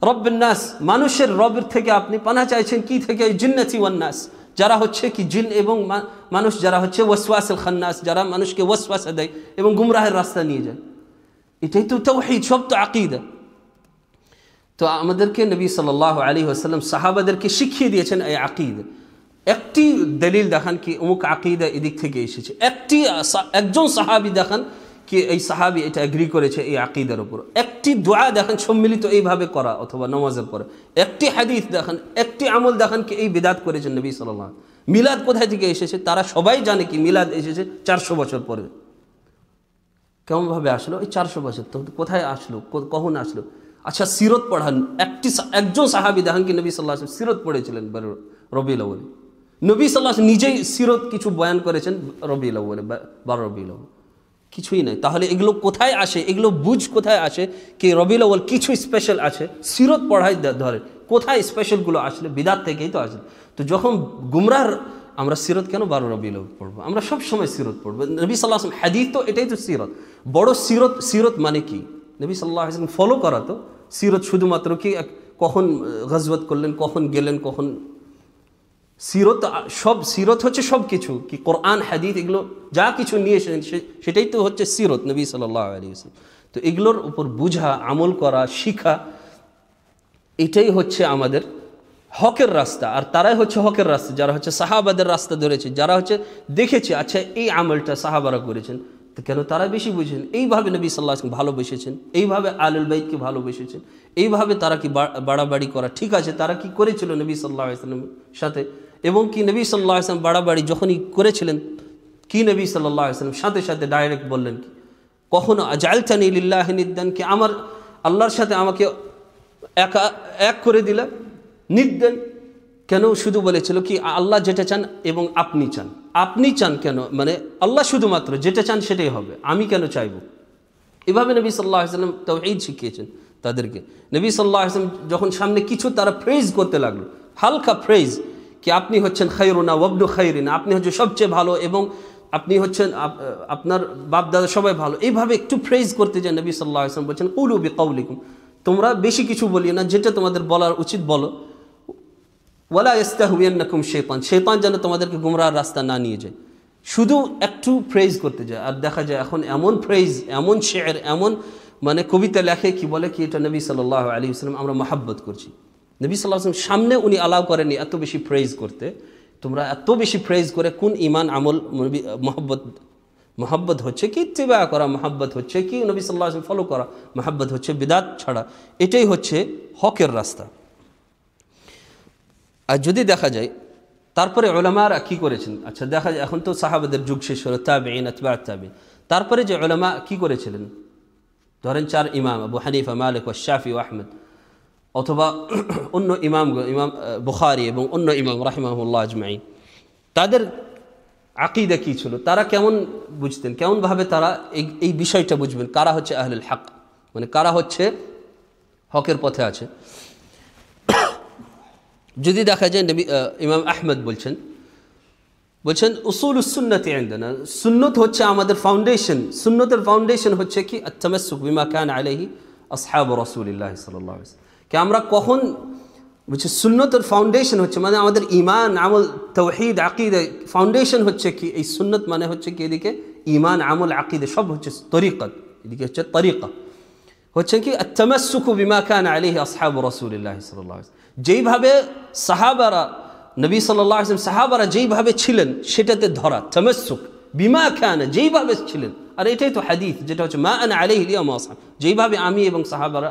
S1: রব্বিন নাস, মানুষের রবের থেকে আপনি পানাহ চাইছেন, কি থেকে? জিন্নাতি ওয়ান নাস, যারা হচ্ছে কি জিন এবং মানুষ, যারা হচ্ছে ওয়াসওয়াসুল খান্নাস, যারা মানুষকে ওয়াসওয়াসা দেয় এবং গুমরাহের রাস্তা নিয়ে যায়। এটাই তো তাওহীদ, সব তো আকীদা। তো আমাদেরকে নবী সাল্লাল্লাহু আলাইহি ওয়াসাল্লাম সাহাবাদেরকে শিখিয়ে দিয়েছেন এই আকীদা। একটি দলিল দেখান কি অমুক আকীদা এদিক থেকে এসেছে, একজন সাহাবী দেখান কি এই সাহাবী এটা এগ্রি করেছে এই আকীদার উপর। একটি দোয়া দেখান সম্মিলিত এইভাবে করা, অথবা নামাজের পরে। একটি হাদিস দেখান, একটি আমল দেখান কি এই বিদআত করেছেন নবী সাল্লাল্লাহু আলাইহি ওয়াসাল্লাম। মিলাদ কোথায় থেকে এসেছে? তারা সবাই জানে কি মিলাদ এসেছে 400 বছর পরে। কেমনভাবে আসলো? এই 400 বছর, তো কোথায় আসলো, কখন আসলো? আচ্ছা, সিরত পড়ান, একজন সাহাবী দেখান কি নবী সাল্লাল্লাহু আলাইহি ওয়াসাল্লাম সিরত পড়েছিলেন রবিউল আউয়ালে। নবী সাল্লাল্লাহু আলাইহি ওয়াসাল্লাম নিজেই সিরত কিছু বয়ান করেছেন রবিউল আউয়ালে, 12 রবিউল আউয়াল। কিছুই নাই। তাহলে এগুলো কোথায় আসে, এগুলো বুঝ কোথায় আসে কি রবিউল আউয়াল কিছু স্পেশাল আছে, সিরত পড়াই ধরে কোথায় স্পেশালগুলো আসলে বিদাত থেকেই তো আসে। তো যখন গুমরাহ, আমরা সিরত কেন 12 রবিউল আউয়াল পড়বো? আমরা সব সময় সিরত পড়বো। নবী সাল্লাল্লাহু আলাইহি ওয়াসাল্লাম হাদিস তো এটাই তো সিরত, বড় সিরত। সিরত মানে কি? নবী সাল্লাল্লাহু আলাইহি ওয়াসাল্লাম ফলো করা। তো সিরত শুধুমাত্র কি কখন গজওয়াত করলেন, কখন গেলেন, কখন, সিরত সব, সিরত হচ্ছে সব কিছু, কি কোরআন হাদিস এগুলো যা কিছু নিয়ে এসেছেন সেটাই তো হচ্ছে সিরত নবী সাল্লাল্লাহু আলাইহি ওয়াসাল্লাম। তো এগুলোর উপর বুঝা, আমল করা, শিখা, এটাই হচ্ছে আমাদের হকের রাস্তা। আর তারাই হচ্ছে হকের রাস্তা যারা হচ্ছে সাহাবাদের রাস্তা ধরেছে, যারা হচ্ছে দেখেছে আচ্ছা এই আমলটা সাহাবারা করেছেন, তো কেন তারা বেশি বুঝেছেন। এইভাবে নবী সাল্লাল্লাহু আলাইহি ওয়াসাল্লাম ভালোবেসেছেন, এইভাবে আহলুল বাইতকে ভালোবেসেছেন, এইভাবে তারা কি বাড়াবাড়ি করা ঠিক আছে, তারা কি করেছিল নবী সাল্লাল্লাহু আলাইহি ওয়াসাল্লামের সাথে, এবং কি নবী সাল্লাল্লাহু আলাইহি ওয়াসাল্লাম বাড়াবাড়ি যখনই করেছিলেন কি নবী সাল্লাল্লাহু আলাইহি ওয়াসাল্লাম সাথে সাথে ডাইরেক্ট বললেন কি, কখনো আজআলতানি লিল্লাহি নিদ্দান, কি আমার আল্লাহর সাথে আমাকে এক করে দিলা, নিদ্দান কেন? শুধু বলেছিল কি আল্লাহ যেটা চান এবং আপনি চান। আপনি চান কেন? মানে আল্লাহ শুধুমাত্র যেটা চান সেটাই হবে, আমি কেন চাইবো? এভাবে নবী সাল্লাল্লাহু আলাইহি ওয়াসাল্লাম তাওহীদ শিখিয়েছেন তাদেরকে। নবী সাল্লাল্লাহু আলাইহি ওয়াসাল্লাম যখন সামনে কিছু তারা প্রেজ করতে লাগলো, হালকা প্রেজ, কি আপনি হচ্ছেন খায়রুনা ওয়াবনু খায়রিনা, আপনি হচ্ছেন সবচেয়ে ভালো এবং আপনি হচ্ছেন আপনার বাপ দাদা সবাই ভালো, এইভাবে একটু প্রেজ করতে যায় নবী সাল্লাল্লাহু আলাইহি ওয়াসাল্লাম বলছেন কুলু বিকাউলিকুম, তোমরা বেশি কিছু বলিও না, যেটা তোমাদের বলার উচিত বলো। ওয়ালা ইস্তাহওয়িয়ান্নাকুম শাইতান, শয়তান যেন তোমাদেরকে গুমরাহর রাস্তা না নিয়ে যায়। শুধু একটু প্রেজ করতে যায়। আর দেখা যায় এখন এমন প্রেজ, এমন শের, এমন মানে কবিতা লেখে কি বলে কি এটা নবী সাল্লাল্লাহু আলাইহি ওয়াসাল্লাম আমরা মহব্বত করছি। নবী সাল্লাল্লাহু আলাইহি ওয়াসাল্লাম সামনে উনি অ্যালাউ করেননি এত বেশি প্রেজ করতে। তোমরা এত বেশি প্রেজ করে কোন ঈমান আমল, মহব্বত হচ্ছে কি ইত্তিবা করা, মহব্বত হচ্ছে কি নবী সাল্লাল্লাহু আলাইহি ওয়াসাল্লাম ফলো করা, মহব্বত হচ্ছে বিদআত ছাড়া। এটাই হচ্ছে হকের রাস্তা। আর যদি দেখা যায় তারপরে উলামারা কি করেছেন, আচ্ছা দেখা যায় এখন তো সাহাবাদের যুগ শেষ হলো, তাবেঈন, আতবাউত তাবেঈন, তারপরে যে উলামা কি করেছিলেন, ধরেন 4 ইমাম আবু হানিফা, মালিক ও শাফি ও আহমদ, অথবা অন্য ইমামগণ, ইমাম বুখারী এবং অন্য ইমাম রাহিমাহুল্লাহ আজমাইন, তাদের আকীদা কি ছিল, তারা কেমন বুঝতেন, কেমনভাবে তারা এই বিষয়টা বুঝবেন কারা হচ্ছে আহলুল হক, মানে কারা হচ্ছে হকের পথে আছে। যদি দেখা যায় নবী ইমাম আহমদ বলছেন উসুলুস সুন্নতি ইনদানা, সুন্নত হচ্ছে আমাদের ফাউন্ডেশন, সুন্নতের ফাউন্ডেশন হচ্ছে কি আত-তামাসসুক বিমা কানা আলাইহি আসহাবু রাসূলিল্লাহ সাল্লাল্লাহু আলাইহি ওয়াসাল্লাম, কি আমরা কখন বলছি সুন্নতের ফাউন্ডেশন হচ্ছে মানে আমাদের ঈমান, আমল, তাওহীদ, আকীদা ফাউন্ডেশন হচ্ছে কি এই সুন্নত, মানে হচ্ছে কি এদিকে ঈমান, আমল, আকীদা সব হচ্ছে তরিকত, এদিকে হচ্ছে তরিকা হচ্ছে কি আত-তামাসসুকু বিমা কানা আলাইহি আসহাবু রাসূলিল্লাহ সাল্লাল্লাহু আলাইহি ওয়াসাল্লাম, যেইভাবে সাহাবারা নবী সাল্লাল্লাহু আলাইহি ওয়াসাল্লাম সাহাবারা যেইভাবে ছিলেন সেটাতে ধরা, তামাসসুক বিমা কানা যেইভাবে ছিলেন। আর এটাই তো হাদিস, যেটা হচ্ছে মা আনা আলাইহি আল-ইয়াউম ওয়া আসহাব, যেইভাবে আমি এবং সাহাবারা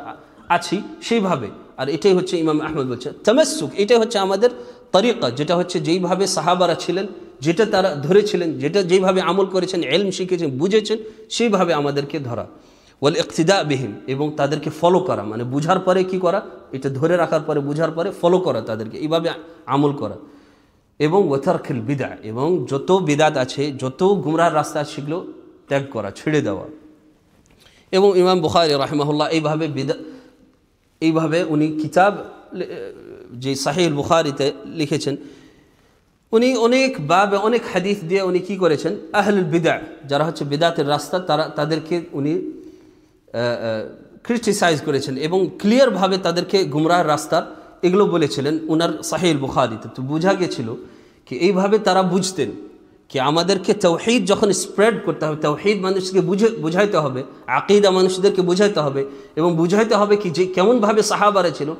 S1: আছি সেইভাবে। আর এটাই হচ্ছে ইমাম আহমদ বলছে তামাসসুক, এটাই হচ্ছে আমাদের তরিকা, যেটা হচ্ছে যেইভাবে সাহাবারা ছিলেন, যেটা তারা ধরেছিলেন, যেটা যেইভাবে আমল করেছেন, ইলম শিখেছেন, বুঝেছেন, সেইভাবে আমাদেরকে ধরা। ওয়াল ইক্তিদা বিহিম, এবং তাদেরকে ফলো করা, মানে বুঝার পরে কি করা, এটা ধরে রাখার পরে বুঝার পরে ফলো করা, তাদেরকে এইভাবে আমল করা। এবং ওয়াতারকুল বিদআ, এবং যত বিদআত আছে, যত গুমরাহর রাস্তা আছে সেগুলো ত্যাগ করা, ছেড়ে দেওয়া। এবং ইমাম বুখারী রাহিমাহুল্লাহ এইভাবে উনি কিতাব যে সাহিহ বুখারীতে লিখেছেন, উনি অনেক বাবে অনেক হাদিস দিয়ে উনি কি করেছেন, আহলুল বিদআ যারা হচ্ছে বিদআতের রাস্তা, তাদেরকে উনি ক্রিটিসাইজ করেছেন এবং ক্লিয়ারভাবে তাদেরকে গুমরাহর রাস্তার এগুলো বলেছিলেন উনার সাহিহ বুখারীতে। তো বোঝা গেছিল কি এইভাবে তারা বুঝতেন কি আমাদেরকে তাওহীদ যখন স্প্রেড করতে হবে, তাওহীদ মানুষকে বুঝাইতে হবে, আকীদা মানুষদেরকে বুঝাইতে হবে, এবং বুঝাইতে হবে কি যে কেমনভাবে সাহাবারা ছিল।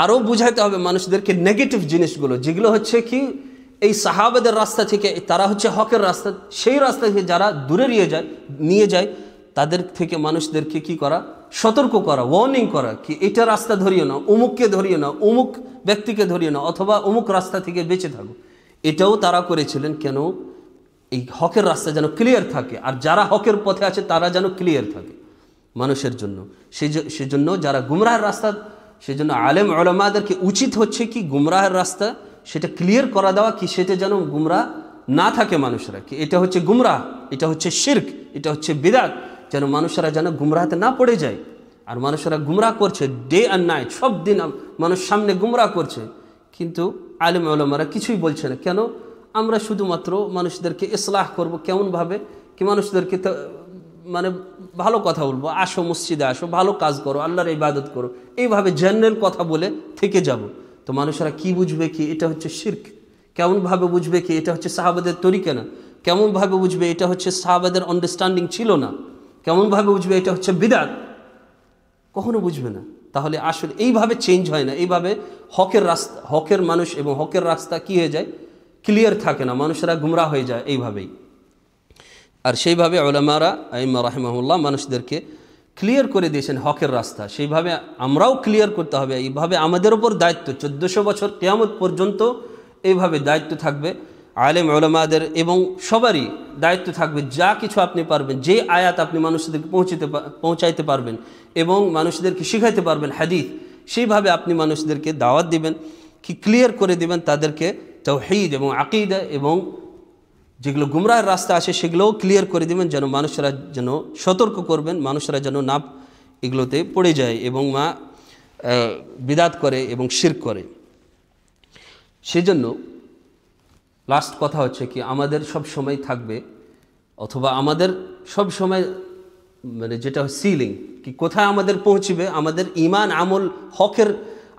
S1: আরও বুঝাইতে হবে মানুষদেরকে নেগেটিভ জিনিসগুলো, যেগুলো হচ্ছে কি এই সাহাবাদের রাস্তা থেকে, তারা হচ্ছে হকের রাস্তা, সেই রাস্তা থেকে যারা দূরে নিয়ে যায় তাদের থেকে মানুষদেরকে কি করা, সতর্ক করা, ওয়ার্নিং করা কি এটা রাস্তা ধরিও না, অমুককে ধরিও না, অমুক ব্যক্তিকে ধরিও না, অথবা অমুক রাস্তা থেকে বেঁচে থাকো। এটাও তারা করেছিলেন কেন, এই হকের রাস্তা যেন ক্লিয়ার থাকে, আর যারা হকের পথে আছে তারা যেন ক্লিয়ার থাকে মানুষের জন্য। সেজন্য যারা গুমরাহের রাস্তা, সেজন্য আলেম উলামাদেরকে উচিত হচ্ছে কি গুমরাহের রাস্তা সেটা ক্লিয়ার করা দেওয়া, কি সেটা যেন গুমরাহ না থাকে মানুষরা, কি এটা হচ্ছে গুমরাহ, এটা হচ্ছে শিরক, এটা হচ্ছে বিদআত, যেন মানুষেরা যেন গুমরাহতে না পড়ে যায়। আর মানুষেরা গুমরাহ করছে ডে অ্যান্ড নাইট, সব দিন মানুষ সামনে গুমরাহ করছে, কিন্তু আলেম ওলামারা কিছুই বলছে না। কেন? আমরা শুধুমাত্র মানুষদেরকে ইসলাহ করব, কেমনভাবে কি মানুষদেরকে মানে ভালো কথা বলবো, আসো মসজিদে আসো, ভালো কাজ করো, আল্লাহর ইবাদত করো, এইভাবে জেনারেল কথা বলে থেকে যাব। তো মানুষেরা কি বুঝবে কি এটা হচ্ছে শিরক? কেমনভাবে বুঝবে কি এটা হচ্ছে সাহাবাদের তরিকা না? কেমনভাবে বুঝবে এটা হচ্ছে সাহাবাদের আন্ডারস্ট্যান্ডিং ছিল না? কেমনভাবে বুঝবে এটা হচ্ছে বিদআত? কখনো বুঝবে না। তাহলে আসলে এইভাবে চেঞ্জ হয় না, এইভাবে হকের রাস্তা, হকের মানুষ এবং হকের রাস্তা কি হয়ে যায়, ক্লিয়ার থাকে না, মানুষেরা গুমরাহ হয়ে যায় এইভাবেই। আর সেইভাবে উলামারা আইম্মা রাহিমাহুল্লাহ মানুষদেরকে ক্লিয়ার করে দিয়েছেন হকের রাস্তা, সেইভাবে আমরাও ক্লিয়ার করতে হবে। এইভাবে আমাদের ওপর দায়িত্ব, 1400 বছর কিয়ামত পর্যন্ত এইভাবে দায়িত্ব থাকবে আলেম উলামাদের, এবং সবারই দায়িত্ব থাকবে। যা কিছু আপনি পারবেন, যে আয়াত আপনি মানুষদেরকে পৌঁছাইতে পারবেন এবং মানুষদেরকে শিখাইতে পারবেন হাদিস, সেইভাবে আপনি মানুষদেরকে দাওয়াত দিবেন, কি ক্লিয়ার করে দিবেন তাদেরকে তাওহীদ এবং আকীদা, এবং যেগুলো গুমরাহের রাস্তা আছে সেগুলোও ক্লিয়ার করে দিবেন, যেন মানুষেরা যেন সতর্ক করবেন, মানুষেরা যেন না এগুলোতে পড়ে যায় এবং বিদআত করে এবং শিরক করে। সেজন্য লাস্ট কথা হচ্ছে কি, আমাদের সব সময় থাকবে, অথবা আমাদের সব সময় মানে যেটা সিলিং কি কোথায় আমাদের পৌঁছবে, আমাদের ঈমান আমল হকের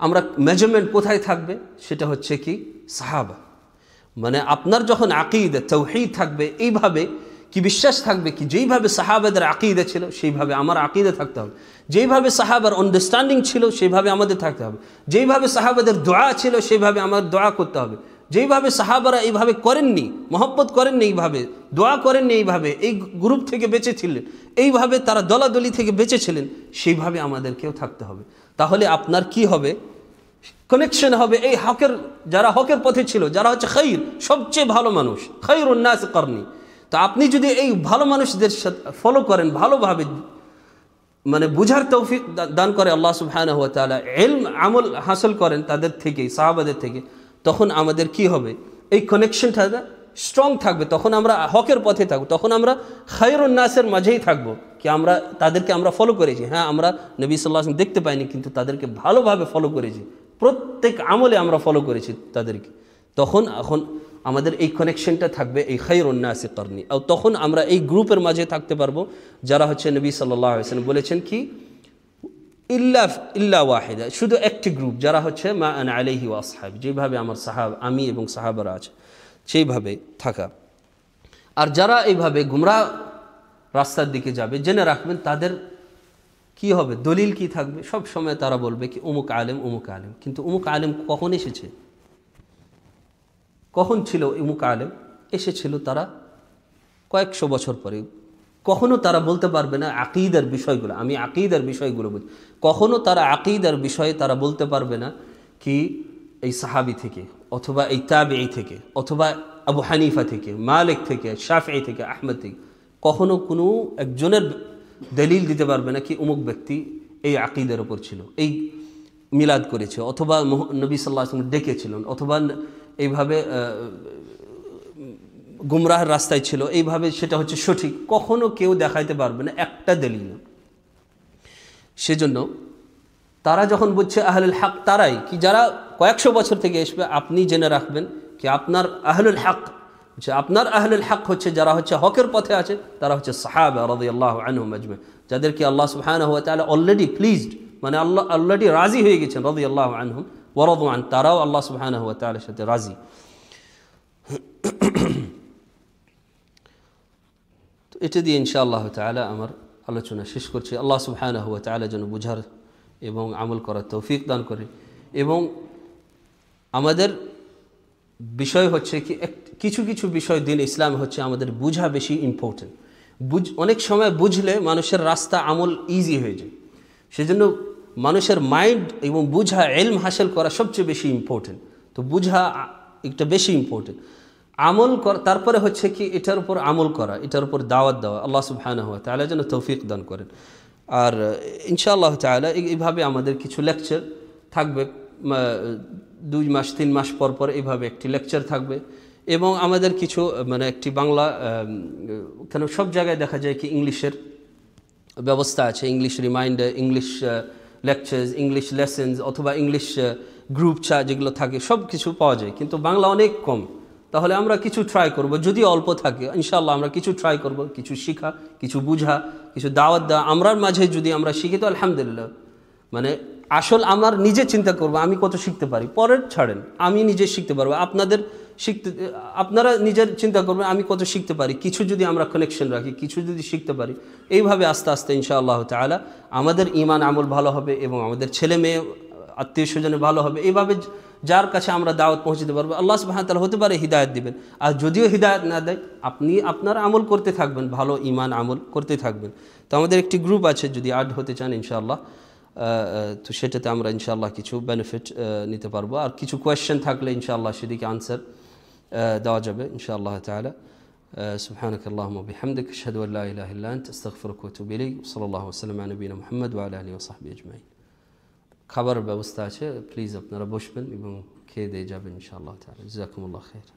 S1: আমরা মেজারমেন্ট কোথায় থাকবে, সেটা হচ্ছে কি সাহাবা। মানে আপনার যখন আকীদা তাওহীদ থাকবে, এইভাবে কি বিশ্বাস থাকবে কি যেইভাবে সাহাবাদের আকীদা ছিল সেইভাবে আমার আকীদা থাকতে হবে, যেইভাবে সাহাবার আন্ডারস্ট্যান্ডিং ছিল সেইভাবে আমাদের থাকতে হবে, যেইভাবে সাহাবাদের দোয়া ছিল সেইভাবে আমাদের দোয়া করতে হবে, যেইভাবে সাহাবারা এইভাবে করেননি, মহব্বত করেননি, এইভাবে দোয়া করেননি, এইভাবে এই গ্রুপ থেকে বেঁচেছিলেন, এইভাবে তারা দলাদলি থেকে বেঁচেছিলেন, সেইভাবে আমাদেরকেও থাকতে হবে। তাহলে আপনার কি হবে, কানেকশন হবে এই হকের, যারা হকের পথে ছিল, যারা হচ্ছে খাইর, সবচেয়ে ভালো মানুষ, খাইরুন নাস করনি। তো আপনি যদি এই ভালো মানুষদের সাথে ফলো করেন, ভালোভাবে মানে বুঝার তৌফিক দান করে আল্লাহ সুবহানাহু ওয়া তাআলা, ইলম আমল হাসিল করেন তাদের থেকে, সাহাবাদের থেকে, তখন আমাদের কি হবে, এই কানেকশনটা স্ট্রং থাকবে, তখন আমরা হকের পথে থাকবো, তখন আমরা খায়রুন নাসের মাঝেই থাকবো। কি আমরা তাদেরকে আমরা ফলো করেছি, হ্যাঁ আমরা নবী সাল্লাল্লাহু আলাইহি ওয়াসাল্লাম দেখতে পাইনি, কিন্তু তাদেরকে ভালোভাবে ফলো করেছি, প্রত্যেক আমলে আমরা ফলো করেছি তাদেরকে, তখন এখন আমাদের এই কানেকশনটা থাকবে এই খায়রুন নাসি করনি। আর তখন আমরা এই গ্রুপের মাঝে থাকতে পারবো যারা হচ্ছে নবী সাল্লাল্লাহু আলাইহি ওয়াসাল্লাম বলেছেন কি ইল্লা ওয়াহিদা, শুধু একটি গ্রুপ, যারা হচ্ছে মা আনা আলাইহি ওয়া আসহাবি, যেভাবে আমার আমি এবং সাহাবারা আছে সেইভাবে থাকা। আর যারা এইভাবে গুমরাহ রাস্তার দিকে যাবে, জেনে রাখবেন তাদের কি হবে, দলিল কি থাকবে, সব সময় তারা বলবে কি অমুক আলেম অমুক আলেম। কিন্তু অমুক আলেম কখন এসেছে, কখন ছিল অমুক আলেম? এসেছিল তারা কয়েকশো বছর পরে। কখনো তারা বলতে পারবে না আকীদার বিষয়গুলো, আমি আকীদার বিষয়গুলো বুঝি, কখনো তারা আকীদার বিষয়ে তারা বলতে পারবে না কি এই সাহাবী থেকে, অথবা এই তাবেঈ থেকে, অথবা আবু হানিফা থেকে, মালিক থেকে, শাফিঈ থেকে, আহমদ থেকে, কখনো কোনো একজনের দলিল দিতে পারবে না কি অমুক ব্যক্তি এই আকীদার উপর ছিল, এই মিলাদ করেছে, অথবা নবী সাল্লাল্লাহু আলাইহি ওয়াসাল্লাম ডেকেছিলেন, অথবা এইভাবে গুমরাহের রাস্তায় ছিল, এইভাবে সেটা হচ্ছে সঠিক, কখনো কেউ দেখাইতে পারবে না একটা দলিল। সেজন্য তারা যখন বলছে আহলুল হক, তারাই কি যারা কয়েকশো বছর থেকে আসবে, আপনি জেনে রাখবেন কি আপনার আহলুল হক, যে আপনার আহলুল হক হচ্ছে যারা হচ্ছে হকের পথে আছে, তারা হচ্ছে সাহাবা রাদিয়াল্লাহু আনহুম আজমাইন, যাদেরকে আল্লাহ সুবহানাহু ওয়া তাআলা অলরেডি প্লিজড, মানে আল্লাহ অলরেডি রাজি হয়ে গেছেন, রাদিয়াল্লাহু আনহুম ওয়া রাদু আন, তারাও আল্লাহ সুবহানাহু ওয়া তাআলার সাথে রাজি। তো এটা দিয়ে ইনশাআল্লাহ তাআলা আমার আলোচনা শেষ করছি। আল্লাহ সুবহানাহু ওয়া তাআলা যেন বুঝার এবং আমল করার তৌফিক দান করে। এবং আমাদের বিষয় হচ্ছে কি কিছু কিছু বিষয় দিন ইসলাম হচ্ছে আমাদের বুঝা বেশি ইম্পর্টেন্ট। অনেক সময় বুঝলে মানুষের রাস্তা আমল ইজি হয়ে যায়, সেজন্য মানুষের মাইন্ড এবং বুঝা ইলম হাসিল করা সবচেয়ে বেশি ইম্পর্টেন্ট। তো বুঝা একটা বেশি ইম্পর্টেন্ট, আমল করা তারপরে হচ্ছে কি এটার উপর আমল করা, এটার উপর দাওয়াত দেওয়া। আল্লাহ সুবহানাহু ওয়া তাআলা যেন তৌফিক দান করেন। আর ইনশাআল্লাহ তাআলা এইভাবে আমাদের কিছু লেকচার থাকবে, 2 মাস 3 মাস পর পর এইভাবে একটি লেকচার থাকবে, এবং আমাদের কিছু মানে একটি বাংলা কেন সব জায়গায় দেখা যায় কি ইংলিশের ব্যবস্থা আছে, English reminder, English lectures, English lessons অথবা ইংলিশ গ্রুপ চা যেগুলো থাকে সব কিছু পাওয়া যায়, কিন্তু বাংলা অনেক কম। তাহলে আমরা কিছু ট্রাই করব, যদি অল্প থাকে ইনশাআল্লাহ আমরা কিছু ট্রাই করব, কিছু শিখা, কিছু বুঝা, কিছু দাওয়াত দেওয়া আমরার মাঝে যদি আমরা শিখি তো আলহামদুলিল্লাহ। মানে আসল আমার নিজে চিন্তা করবো আমি কত শিখতে পারি, পরের ছাড়েন, আমি নিজে শিখতে পারবো, আপনারা নিজের চিন্তা করবেন আমি কত শিখতে পারি। কিছু যদি আমরা কানেকশন রাখি, কিছু যদি শিখতে পারি, এইভাবে আস্তে আস্তে ইনশাআল্লাহ তাআলা আমাদের ঈমান আমল ভালো হবে এবং আমাদের ছেলে মেয়ে আত্মীয় স্বজনে ভালো হবে। এইভাবে যার কাছে আমরা দাওয়াত পৌঁছতে পারবো, আল্লাহ সুবহানাহু ওয়া তাআলা হতে পারে হিদায়াত দিবেন। আর যদিও হিদায়াত না দেয়, আপনারা আমল করতে থাকবেন, ভালো ঈমান আমল করতে থাকবেন। তো আমাদের একটি গ্রুপ আছে, যদি অ্যাড হতে চান ইনশাআল্লাহ, তো সেটাতে আমরা ইনশাআল্লাহ কিছু বেনিফিট নিতে পারবো। আর কিছু কোয়েশ্চেন থাকলে ইনশাআল্লাহ সেদিকে আনসার দেওয়া যাবে ইনশাআল্লাহ তাআলা। সুবহানাকা আল্লাহুম্মা বিহামদিকা আশহাদু আল্লা ইলাহা ইল্লা আনতা আস্তাগফিরুকা ওয়া আতুবু ইলাইক। সাল্লাল্লাহু আলাইহি ওয়া সাল্লাম আলা নবিয়িনা মুহাম্মদ ওয়া আলা আলিহি ওয়া সাহবিহি আজমাইন। খাবারের ব্যবস্থা আছে, প্লিজ আপনারা বসবেন এবং খেয়ে দিয়ে যাবেন ইনশাআল্লাহ তাআলা। জাযাকুমুল্লাহ খাইর।